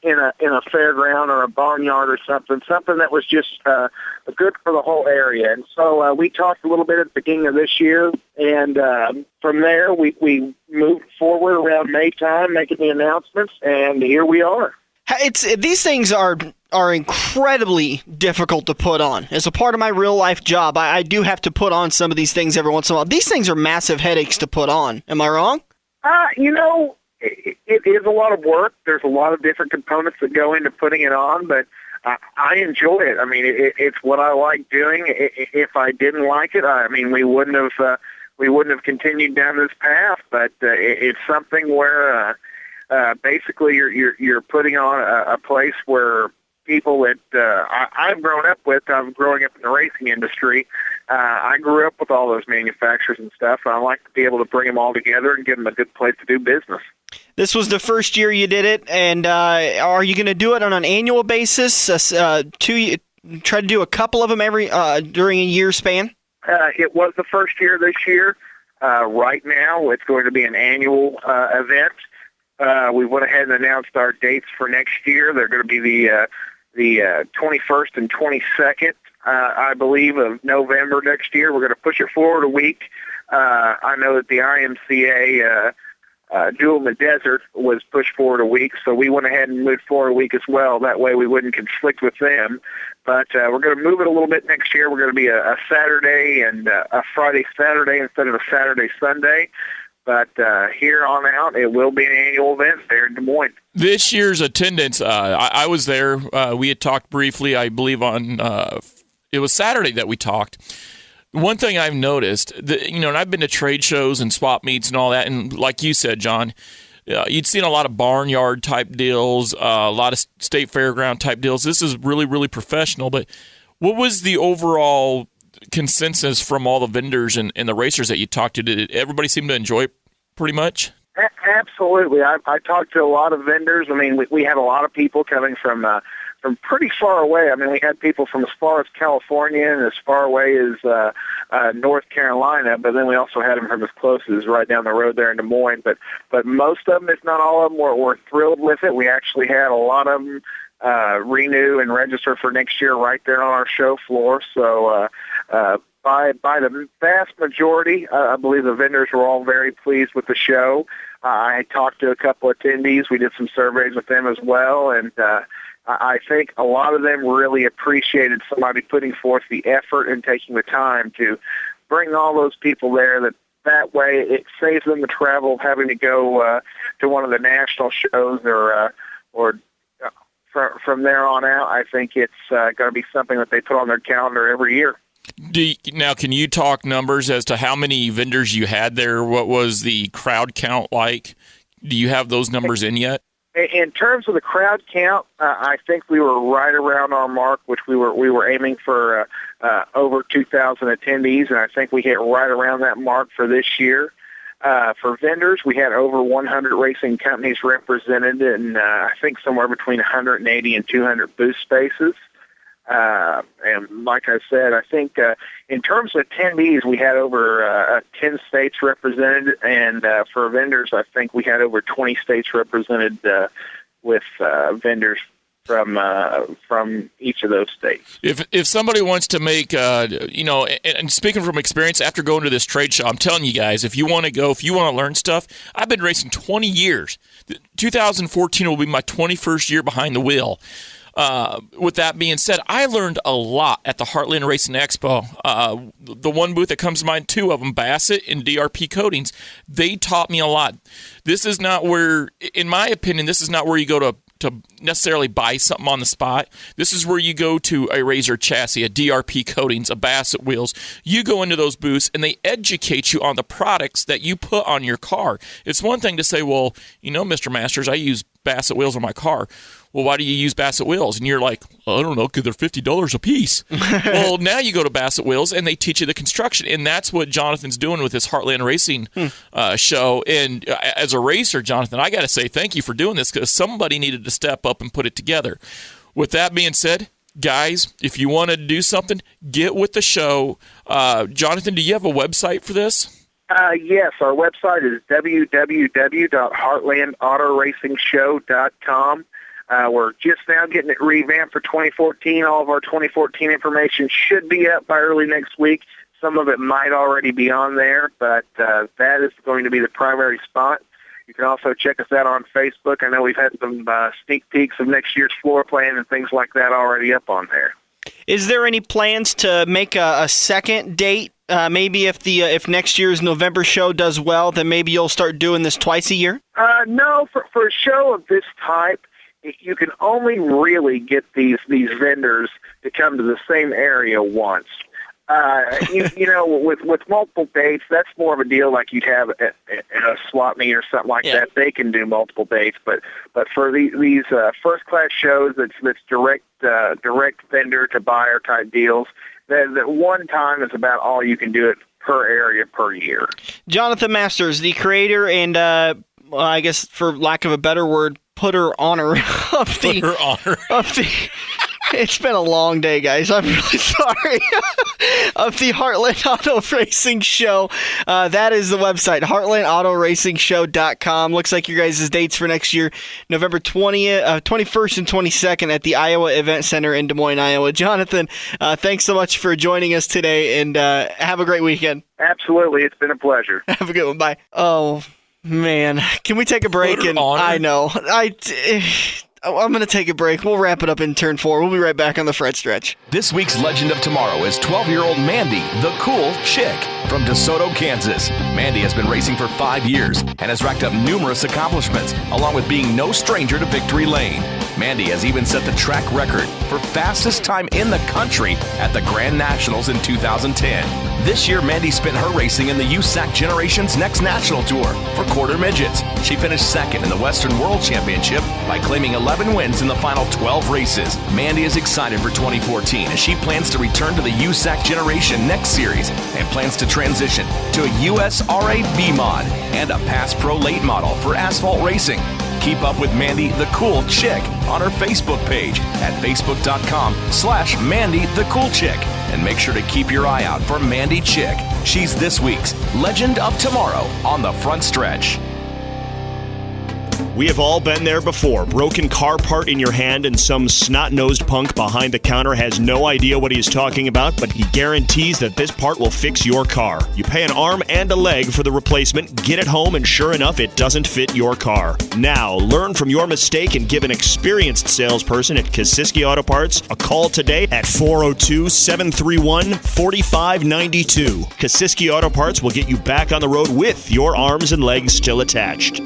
in a fairground or a barnyard or something that was just good for the whole area. And so we talked a little bit at the beginning of this year, and from there we moved forward around May time making the announcements, and here we are. These things are incredibly difficult to put on. As a part of my real life job, I do have to put on some of these things every once in a while. These things are massive headaches to put on. Am I wrong? It is a lot of work. There's a lot of different components that go into putting it on, but I enjoy it. I mean, it's what I like doing. If I didn't like it, we wouldn't have continued down this path. But it's something where basically you're putting on a place where people that I've grown up with. I'm growing up in the racing industry. I grew up with all those manufacturers and stuff, and I like to be able to bring them all together and give them a good place to do business. This was the first year you did it, and are you going to do it on an annual basis? Try to do a couple of them during a year span? It was the first year this year. Right now, it's going to be an annual event. We went ahead and announced our dates for next year. They're going to be the 21st and 22nd, I believe, of November next year. We're going to push it forward a week. I know that the IMCA Duel in the Desert was pushed forward a week, so we went ahead and moved forward a week as well. That way we wouldn't conflict with them. But we're going to move it a little bit next year. We're going to be a Saturday and a Friday-Saturday instead of a Saturday-Sunday. But here on out, it will be an annual event there in Des Moines. This year's attendance, I was there. We had talked briefly, I believe, on it was Saturday that we talked. One thing I've noticed, and I've been to trade shows and swap meets and all that, and like you said, John, you'd seen a lot of barnyard type deals, a lot of state fairground type deals. This is really, really professional. But what was the overall consensus from all the vendors and the racers that you talked to? Did everybody seem to enjoy it pretty much? Absolutely. I talked to a lot of vendors. I mean, we had a lot of people coming from pretty far away. I mean, we had people from as far as California and as far away as North Carolina, but then we also had them from as close as right down the road there in Des Moines. But most of them, if not all of them, were thrilled with it. We actually had a lot of them renew and register for next year right there on our show floor. So by the vast majority, I believe the vendors were all very pleased with the show. I talked to a couple of attendees. We did some surveys with them as well, and I think a lot of them really appreciated somebody putting forth the effort and taking the time to bring all those people there. That way it saves them the travel of having to go to one of the national shows or from there on out. I think it's going to be something that they put on their calendar every year. Now, can you talk numbers as to how many vendors you had there? What was the crowd count like? Do you have those numbers in yet? In terms of the crowd count, I think we were right around our mark, which we were aiming for over 2,000 attendees, and I think we hit right around that mark for this year. For vendors, we had over 100 racing companies represented, and I think somewhere between 180 and 200 booth spaces. And like I said, I think in terms of attendees, we had over 10 states represented, and for vendors, I think we had over 20 states represented with vendors from each of those states. If somebody wants to make, and speaking from experience, after going to this trade show, I'm telling you guys, if you want to go, if you want to learn stuff, I've been racing 20 years. 2014 will be my 21st year behind the wheel. With that being said, I learned a lot at the Heartland Racing Expo. The one booth that comes to mind, two of them, Bassett and DRP Coatings, they taught me a lot. This is not where, in my opinion, this is not where you go to necessarily buy something on the spot. This is where you go to a Razor chassis, a DRP Coatings, a Bassett wheels. You go into those booths and they educate you on the products that you put on your car. It's one thing to say, well, Mr. Masters, I use Bassett wheels on my car. Well, why do you use Bassett wheels? And you're like, well, I don't know, because they're $50 a piece. Well, now you go to Bassett Wheels, and they teach you the construction. And that's what Jonathan's doing with his Heartland Racing show. And as a racer, Jonathan, I got to say thank you for doing this, because somebody needed to step up and put it together. With that being said, guys, if you want to do something, get with the show. Jonathan, do you have a website for this? Yes, our website is www.heartlandautoracing.com. We're just now getting it revamped for 2014. All of our 2014 information should be up by early next week. Some of it might already be on there, but that is going to be the primary spot. You can also check us out on Facebook. I know we've had some sneak peeks of next year's floor plan and things like that already up on there. Is there any plans to make a second date? Maybe if next year's November show does well, then maybe you'll start doing this twice a year? No, for a show of this type, you can only really get these vendors to come to the same area once. With multiple dates, that's more of a deal like you'd have at a swap meet or something like that. They can do multiple dates, but for these first class shows, that's direct vendor to buyer type deals. That one time is about all you can do it per area per year. Jonathan Masters, the creator and I guess for lack of a better word, putter-oner of the. It's been a long day, guys. I'm really sorry. Of the Heartland Auto Racing Show. That is the website, heartlandautoracing.com. Looks like your guys' dates for next year, November 21st and 22nd at the Iowa Event Center in Des Moines, Iowa. Jonathan, thanks so much for joining us today, and have a great weekend. Absolutely. It's been a pleasure. Have a good one. Bye. Oh, man. Can we take a break? I know. I'm going to take a break. We'll wrap it up in turn 4. We'll be right back on the front stretch. This week's Legend of Tomorrow is 12-year-old Mandy, the cool chick, from DeSoto, Kansas. Mandy has been racing for 5 years and has racked up numerous accomplishments, along with being no stranger to victory lane. Mandy has even set the track record for fastest time in the country at the Grand Nationals in 2010. This year, Mandy spent her racing in the USAC Generations Next National Tour for quarter midgets. She finished second in the Western World Championship by claiming 11 wins in the final 12 races. Mandy is excited for 2014 as she plans to return to the USAC Generation Next Series and plans to transition to a USRA B-Mod and a Pass Pro late model for asphalt racing. Keep up with Mandy the Cool Chick on her Facebook page at facebook.com/Mandy the Cool Chick. And make sure to keep your eye out for Mandy Chick. She's this week's Legend of Tomorrow on the front stretch. We have all been there before. Broken car part in your hand and some snot-nosed punk behind the counter has no idea what he's talking about, but he guarantees that this part will fix your car. You pay an arm and a leg for the replacement, get it home, and sure enough, it doesn't fit your car. Now, learn from your mistake and give an experienced salesperson at Kosiski Auto Parts a call today at 402-731-4592. Kosiski Auto Parts will get you back on the road with your arms and legs still attached.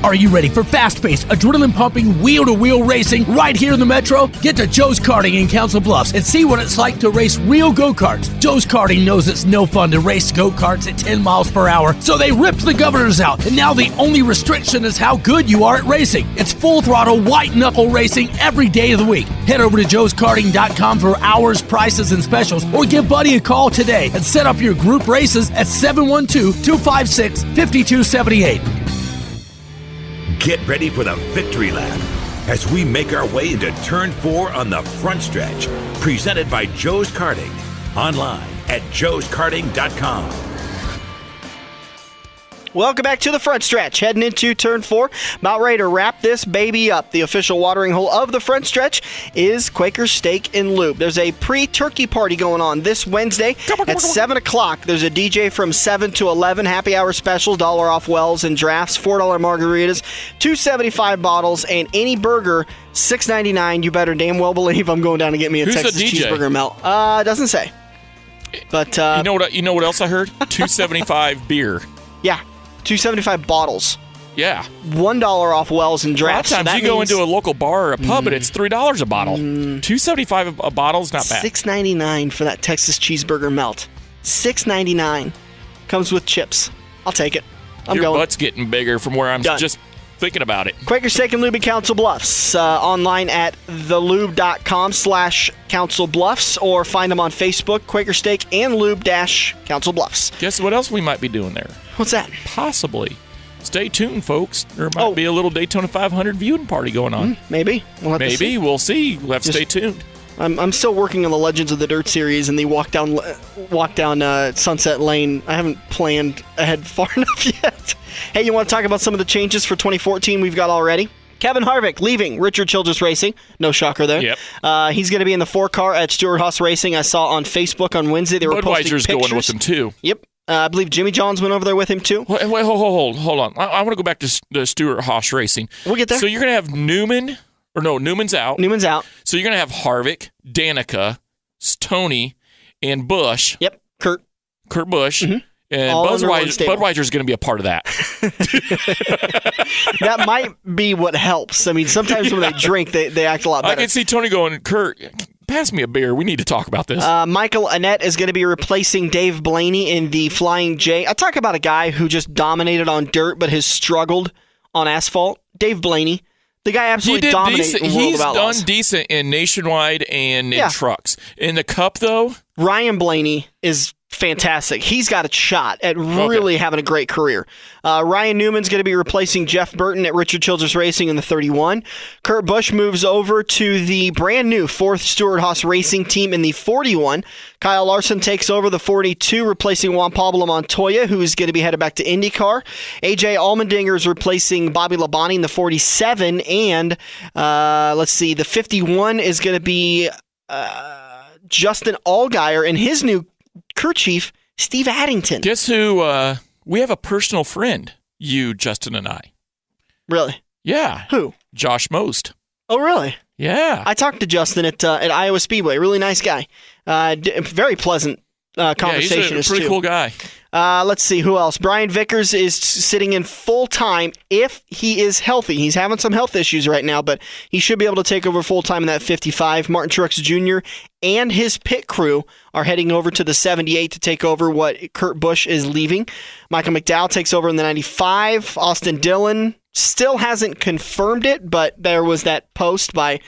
Are you ready for fast-paced, adrenaline-pumping, wheel-to-wheel racing right here in the Metro? Get to Joe's Karting in Council Bluffs and see what it's like to race real go-karts. Joe's Karting knows it's no fun to race go-karts at 10 miles per hour, so they ripped the governors out, and now the only restriction is how good you are at racing. It's full-throttle, white-knuckle racing every day of the week. Head over to joeskarting.com for hours, prices, and specials, or give Buddy a call today and set up your group races at 712-256-5278. Get ready for the victory lap as we make our way into turn 4 on the front stretch. Presented by Joe's Karting. Online at joeskarting.com. Welcome back to the front stretch. Heading into turn 4. About ready to wrap this baby up. The official watering hole of the front stretch is Quaker Steak and Lube. There's a pre-turkey party going on this Wednesday at 7 o'clock. There's a DJ from 7 to 11. Happy hour specials, $1 off wells and drafts, $4 margaritas, $2.75 bottles, and any burger, $6.99. You better damn well believe I'm going down to get me a Texas cheeseburger melt. Doesn't say. But you know what else I heard? $2.75 beer. Yeah. $2.75 bottles. Yeah. $1 off wells and drafts. A lot of times you go into a local bar or a pub and it's $3 a bottle. $2.75 a bottle is not bad. $6.99 for that Texas cheeseburger melt. $6.99. Comes with chips. I'll take it. Your butt's getting bigger from where I'm just thinking about it. Quaker Steak and Lube in Council Bluffs. Online at thelube.com/Council Bluffs, or find them on Facebook, Quaker Steak and Lube-Council Bluffs. Guess what else we might be doing there? What's that? Possibly. Stay tuned, folks. There might be a little Daytona 500 viewing party going on. Maybe. We'll see. We'll have to stay tuned. I'm still working on the Legends of the Dirt series and the walk down Sunset Lane. I haven't planned ahead far enough yet. Hey, you want to talk about some of the changes for 2014 we've got already? Kevin Harvick leaving Richard Childress Racing. No shocker there. Yep. He's going to be in the 4 car at Stewart Haas Racing. I saw on Facebook on Wednesday they were posting pictures. Budweiser's going with him too. Yep. I believe Jimmy Johns went over there with him too. Wait, hold on. I want to go back to the Stewart-Haas Racing. We'll get there. So you're going to have Newman's out. Newman's out. So you're going to have Harvick, Danica, Tony, and Busch. Yep, Kurt Busch. Mm-hmm. And Budweiser's going to be a part of that. That might be what helps. I mean, sometimes when they drink, they act a lot better. I can see Tony going, Kurt, pass me a beer. We need to talk about this. Michael Annett is going to be replacing Dave Blaney in the Flying J. I talk about a guy who just dominated on dirt but has struggled on asphalt. Dave Blaney. The guy absolutely dominated in World of Outlaws. He's done decent in Nationwide and in trucks. In the Cup, though? Ryan Blaney is fantastic. He's got a shot at really having a great career. Ryan Newman's going to be replacing Jeff Burton at Richard Childress Racing in the 31. Kurt Busch moves over to the brand new 4th Stewart-Haas Racing team in the 41. Kyle Larson takes over the 42, replacing Juan Pablo Montoya, who's going to be headed back to IndyCar. AJ Allmendinger is replacing Bobby Labonte in the 47. And the 51 is going to be Justin Allgaier and his new crew chief, Steve Addington. Guess who? We have a personal friend, you, Justin, and I. Really? Yeah. Who? Josh Most. Oh, really? Yeah. I talked to Justin at Iowa Speedway. Really nice guy. Very pleasant conversation. Yeah, he's a pretty cool guy. Let's see, who else? Brian Vickers is sitting in full-time if he is healthy. He's having some health issues right now, but he should be able to take over full-time in that 55. Martin Truex Jr. and his pit crew are heading over to the 78 to take over what Kurt Busch is leaving. Michael McDowell takes over in the 95. Austin Dillon still hasn't confirmed it, but there was that post by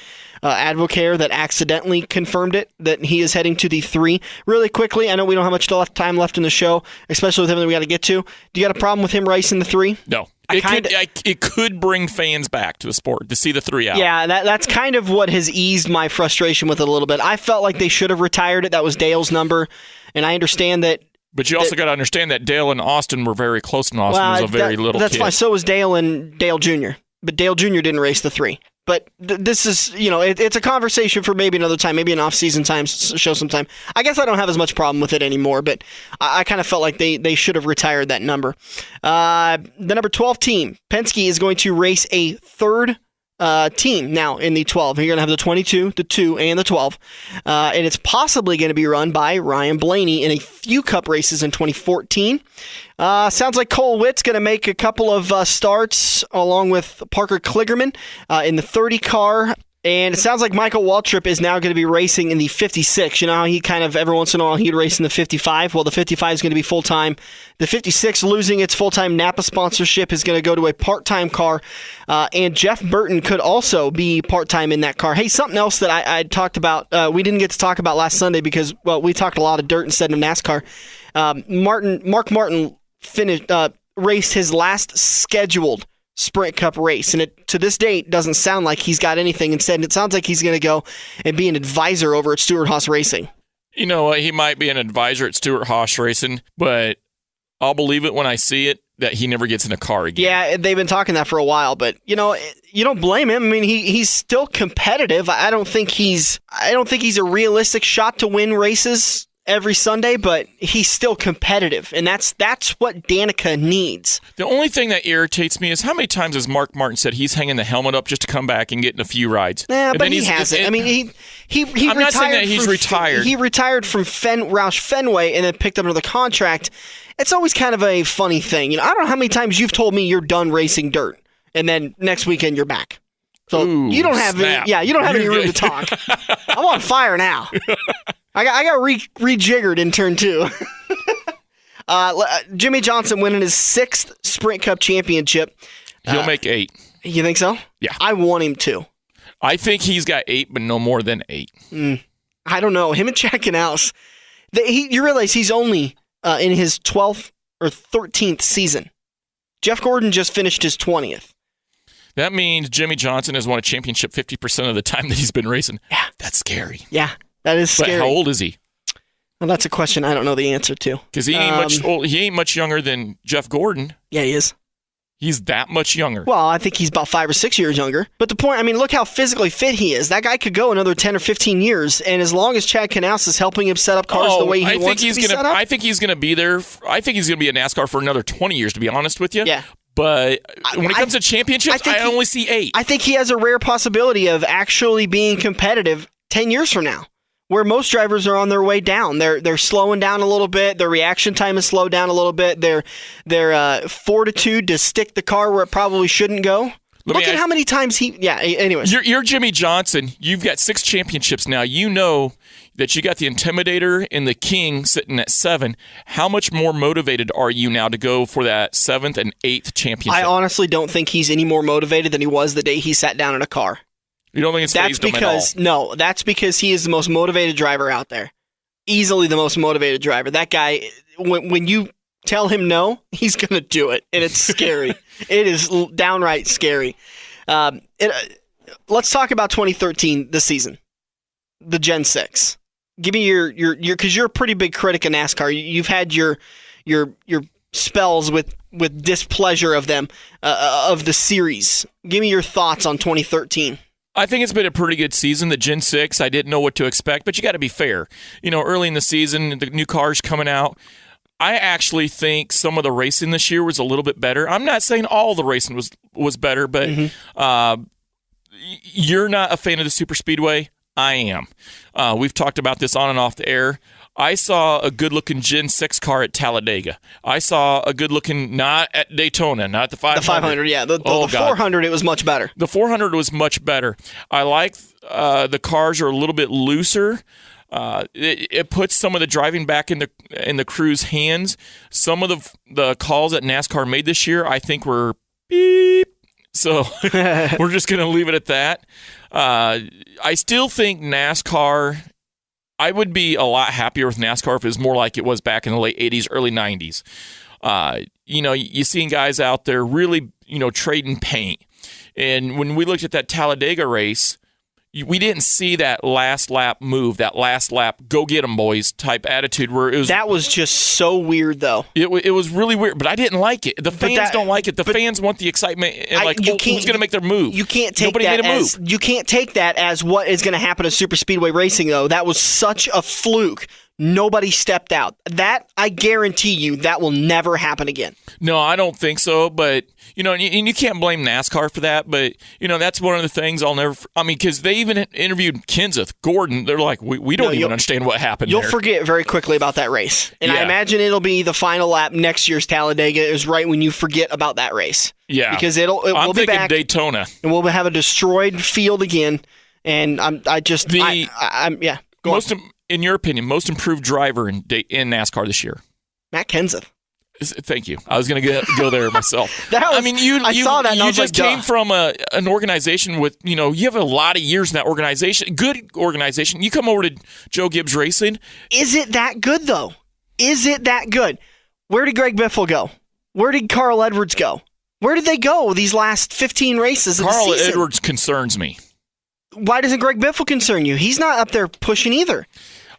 Advocare that accidentally confirmed it, that he is heading to the 3. Really quickly, I know we don't have much time left in the show, especially with everything we got to get to. Do you got a problem with him racing the 3? No. It could bring fans back to the sport to see the 3 out. Yeah, that's kind of what has eased my frustration with it a little bit. I felt like they should have retired it. That was Dale's number, and I understand that. But you also got to understand that Dale and Austin were very close, and Austin was a very little kid. That's fine. So was Dale and Dale Jr., but Dale Jr. didn't race the 3. But this is, it's a conversation for maybe another time, maybe an off-season time, show sometime. I guess I don't have as much problem with it anymore, but I kind of felt like they should have retired that number. The number 12 team, Penske, is going to race a third team now in the 12. You're going to have the 22, the 2, and the 12. And it's possibly going to be run by Ryan Blaney in a few Cup races in 2014. Sounds like Cole Witt's going to make a couple of starts along with Parker Kligerman in the 30 car. And it sounds like Michael Waltrip is now going to be racing in the 56. You know how he kind of every once in a while he'd race in the 55? Well, the 55 is going to be full-time. The 56, losing its full-time Napa sponsorship, is going to go to a part-time car. And Jeff Burton could also be part-time in that car. Hey, something else that I talked about, we didn't get to talk about last Sunday because, well, we talked a lot of dirt instead of NASCAR. Mark Martin raced his last scheduled Sprint Cup race, and it to this date doesn't sound like he's got anything. Instead, it sounds like he's going to go and be an advisor over at Stewart-Haas Racing. You know what? He might be an advisor at Stewart-Haas Racing, but I'll believe it when I see it that he never gets in a car again. Yeah, they've been talking that for a while, but you don't blame him. I mean, he's still competitive. I don't think he's a realistic shot to win races every Sunday, but he's still competitive, and that's what Danica needs. The only thing that irritates me is how many times has Mark Martin said he's hanging the helmet up just to come back and get in a few rides. Yeah, but he hasn't. I mean, he I'm not saying that he's retired. He retired from Roush Fenway and then picked up another contract. It's always kind of a funny thing. I don't know how many times you've told me you're done racing dirt, and then next weekend you're back. So you don't have any room to talk. I'm on fire now. I got rejiggered in turn 2. Jimmy Johnson winning his 6th Sprint Cup championship. He'll make 8. You think so? Yeah. I want him to. I think he's got 8, but no more than 8. I don't know. Him and Jack Knaus, you realize he's only in his 12th or 13th season. Jeff Gordon just finished his 20th. That means Jimmy Johnson has won a championship 50% of the time that he's been racing. Yeah. That's scary. Yeah. That is scary. But how old is he? Well, that's a question I don't know the answer to. Because he ain't much younger than Jeff Gordon. Yeah, he is. He's that much younger. Well, I think he's about 5 or 6 years younger. But the point, I mean, look how physically fit he is. That guy could go another 10 or 15 years, and as long as Chad Knaus is helping him set up cars the way he wants to be set up. I think he's going to be there. I think he's going to be in NASCAR for another 20 years, to be honest with you. Yeah. But when it comes to championships, I only see 8. I think he has a rare possibility of actually being competitive 10 years from now, where most drivers are on their way down. They're slowing down a little bit. Their reaction time is slowed down a little bit. Their fortitude to stick the car where it probably shouldn't go. Look at how many times anyways. You're Jimmy Johnson. You've got 6 championships now. You know that you got the Intimidator and the King sitting at 7. How much more motivated are you now to go for that 7th and 8th championship? I honestly don't think he's any more motivated than he was the day he sat down in a car. You don't think it's phased him at all? No, that's because he is the most motivated driver out there. Easily the most motivated driver. That guy, when you tell him no, he's going to do it, and it's scary. It is downright scary. Let's talk about 2013 this season, the Gen 6. Give me your because you're a pretty big critic of NASCAR. You've had your spells with displeasure of them, of the series. Give me your thoughts on 2013. I think it's been a pretty good season. The Gen 6, I didn't know what to expect, but you got to be fair. Early in the season, the new cars coming out. I actually think some of the racing this year was a little bit better. I'm not saying all the racing was better, but you're not a fan of the super speedway. I am. We've talked about this on and off the air. I saw a good-looking Gen 6 car at Talladega. I saw a good-looking, not at Daytona, not at the 500. The 500, yeah. The 400, it was much better. The 400 was much better. I like the cars are a little bit looser. It puts some of the driving back in the crew's hands. Some of the calls that NASCAR made this year, I think, were beep. So we're just going to leave it at that. I still think NASCAR, I would be a lot happier with NASCAR if it was more like it was back in the late 80s, early 90s. You seen guys out there really, trading paint. And when we looked at that Talladega race, we didn't see that last lap move, that last lap, go get 'em boys type attitude where it was. That was just so weird, though. It was really weird, but I didn't like it. The fans don't like it. The fans want the excitement and who's going to make their move. You can't take Nobody that made a move. You can't take that as what is going to happen to super speedway racing, though. That was such a fluke. Nobody stepped out. That, I guarantee you, that will never happen again. No, I don't think so, but, and you can't blame NASCAR for that, but, that's one of the things I'll never, because they even interviewed Kenseth, Gordon, they're like, we don't even understand what happened You'll there. forget very quickly about that race. And I imagine it'll be the final lap next year's Talladega is right when you forget about that race. Yeah. Because it will be back. I'm thinking Daytona. And we'll have a destroyed field again, and go on. In your opinion, most improved driver in NASCAR this year? Matt Kenseth. Thank you. I was going to go there myself. I saw that. And You just came from an organization with, you have a lot of years in that organization. Good organization. You come over to Joe Gibbs Racing. Is it that good, though? Is it that good? Where did Greg Biffle go? Where did Carl Edwards go? Where did they go these last 15 races of the season? Carl Edwards concerns me. Why doesn't Greg Biffle concern you? He's not up there pushing either.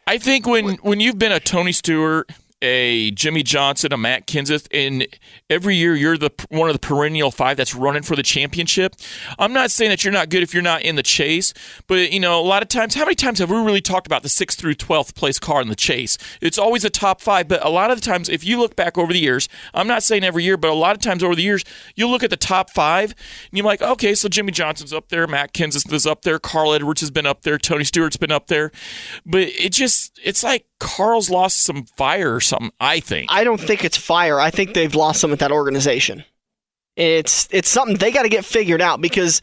I think when you've been a Tony Stewart, a Jimmy Johnson, a Matt Kenseth, and every year you're one of the perennial 5 that's running for the championship. I'm not saying that you're not good if you're not in the chase, but a lot of times, how many times have we really talked about the 6th through 12th place car in the chase? It's always a top 5, but a lot of the times, if you look back over the years, I'm not saying every year, but a lot of times over the years, you look at the top 5, and you're like, okay, so Jimmy Johnson's up there, Matt Kenseth is up there, Carl Edwards has been up there, Tony Stewart's been up there, but it's like Carl's lost some fire or something, I think. I don't think it's fire. I think they've lost some at that organization. It's something they got to get figured out, because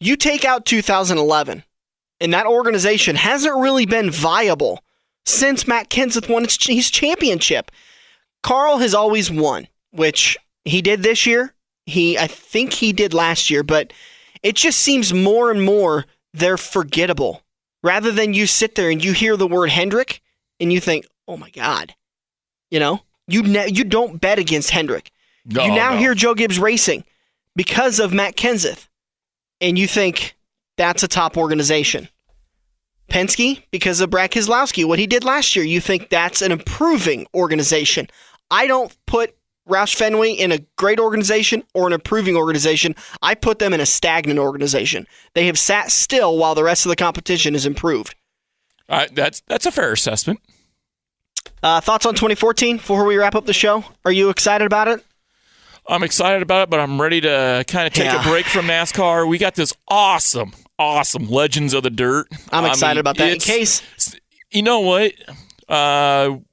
you take out 2011, and that organization hasn't really been viable since Matt Kenseth won his championship. Carl has always won, which he did this year. I think he did last year, but it just seems more and more they're forgettable. Rather than you sit there and you hear the word Hendrick, and you think, oh my God, you don't bet against Hendrick. No, you now hear Joe Gibbs Racing because of Matt Kenseth, and you think that's a top organization. Penske, because of Brad Keselowski, what he did last year, you think that's an improving organization. I don't put Roush Fenway in a great organization or an improving organization. I put them in a stagnant organization. They have sat still while the rest of the competition has improved. That's a fair assessment. Thoughts on 2014 before we wrap up the show? Are you excited about it? I'm excited about it, but I'm ready to kind of take a break from NASCAR. We got this awesome Legends of the Dirt. I'm excited about that. In case, you know what?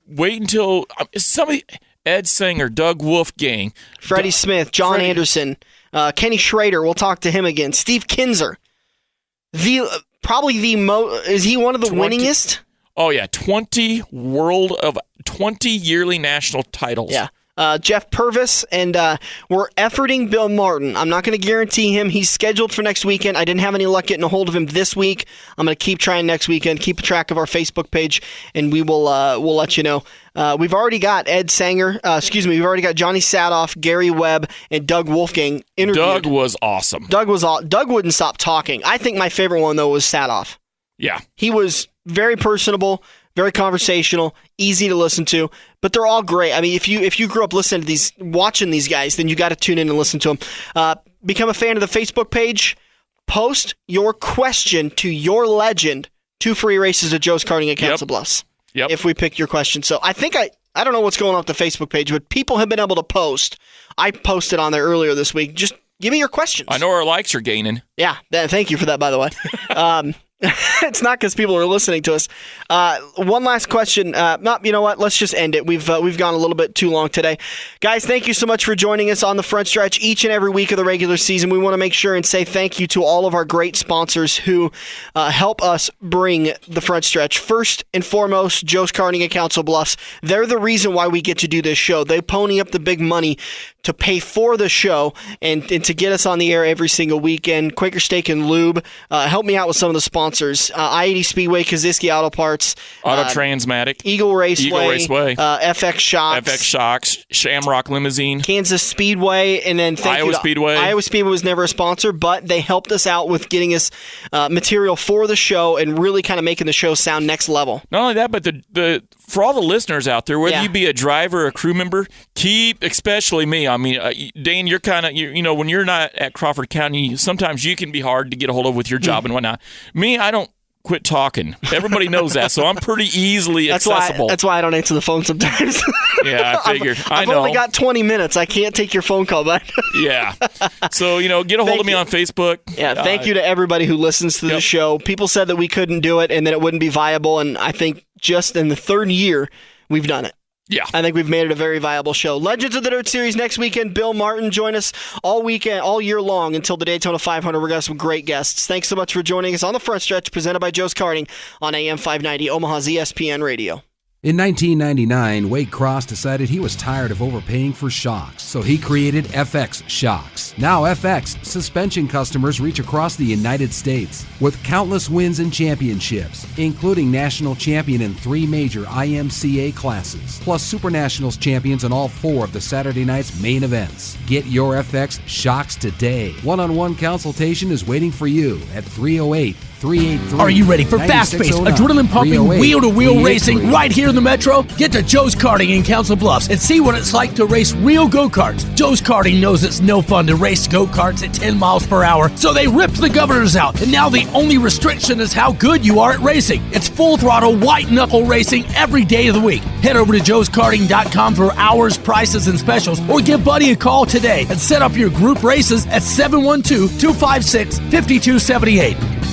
Wait until somebody, Ed Sanger, Doug Wolfgang, Freddie Smith, John Anderson, Kenny Schrader. We'll talk to him again. Steve Kinzer, is he one of the winningest? Oh yeah, 20 yearly national titles. Yeah. Jeff Purvis, and we're efforting Bill Martin. I'm not going to guarantee him. He's scheduled for next weekend. I didn't have any luck getting a hold of him this week. I'm going to keep trying next weekend. Keep track of our Facebook page, and we'll let you know. We've already got Ed Sanger. We've already got Johnny Sadoff, Gary Webb, and Doug Wolfgang interviewed. Doug was awesome. Doug wouldn't stop talking. I think my favorite one though was Sadoff. Yeah, he was very personable, very conversational, easy to listen to, but they're all great. I mean, if you grew up watching these guys, then you got to tune in and listen to them. Become a fan of the Facebook page. Post your question to your legend. 2 free races at Joe's Karting at Council Bluffs. Yep. If we pick your question. So I think I don't know what's going on with the Facebook page, but people have been able to post. I posted on there earlier this week. Just give me your questions. I know our likes are gaining. Yeah. Thank you for that, by the way. It's not because people are listening to us. One last question. You know what? Let's just end it. We've gone a little bit too long today. Guys, thank you so much for joining us on the front stretch each and every week of the regular season. We want to make sure and say thank you to all of our great sponsors who help us bring the front stretch. First and foremost, Joe's Karting at Council Bluffs. They're the reason why we get to do this show. They pony up the big money to pay for the show and to get us on the air every single weekend. Quaker Steak and Lube. Help me out with some of the sponsors. I-80 Speedway, Kaziski Auto Parts, Auto Transmatic, Eagle Raceway, FX Shocks, Shamrock Limousine, Kansas Speedway, and then Iowa Speedway. Iowa Speedway was never a sponsor, but they helped us out with getting us material for the show and really kind of making the show sound next level. Not only that, but for all the listeners out there, whether you be a driver or a crew member, especially me. I mean, Dane, you're kind of, when you're not at Crawford County, sometimes you can be hard to get a hold of with your job and whatnot. Me, I don't quit talking. Everybody knows that, so I'm pretty easily accessible. That's why I don't answer the phone sometimes. Yeah, I figured. I've only got 20 minutes. I can't take your phone call back. Yeah. So, get a hold of me on Facebook. Yeah, thank you to everybody who listens to the show. People said that we couldn't do it and that it wouldn't be viable, and I think just in the third year, we've done it. Yeah. I think we've made it a very viable show. Legends of the Dirt Series next weekend. Bill Martin, join us all weekend, all year long until the Daytona 500. We're going to have some great guests. Thanks so much for joining us on the front stretch, presented by Joe's Karting on AM 590, Omaha's ESPN Radio. In 1999, Wade Cross decided he was tired of overpaying for shocks, so he created FX Shocks. Now FX suspension customers reach across the United States with countless wins and championships, including national champion in 3 major IMCA classes, plus Super Nationals champions in all 4 of the Saturday night's main events. Get your FX Shocks today. One-on-one consultation is waiting for you at 308-383. Are you ready for fast-paced, adrenaline-pumping, wheel-to-wheel racing right here in the Metro? Get to Joe's Karting in Council Bluffs and see what it's like to race real go-karts. Joe's Karting knows it's no fun to race go-karts at 10 miles per hour, so they ripped the governors out, and now the only restriction is how good you are at racing. It's full-throttle, white-knuckle racing every day of the week. Head over to joeskarting.com for hours, prices, and specials, or give Buddy a call today and set up your group races at 712-256-5278.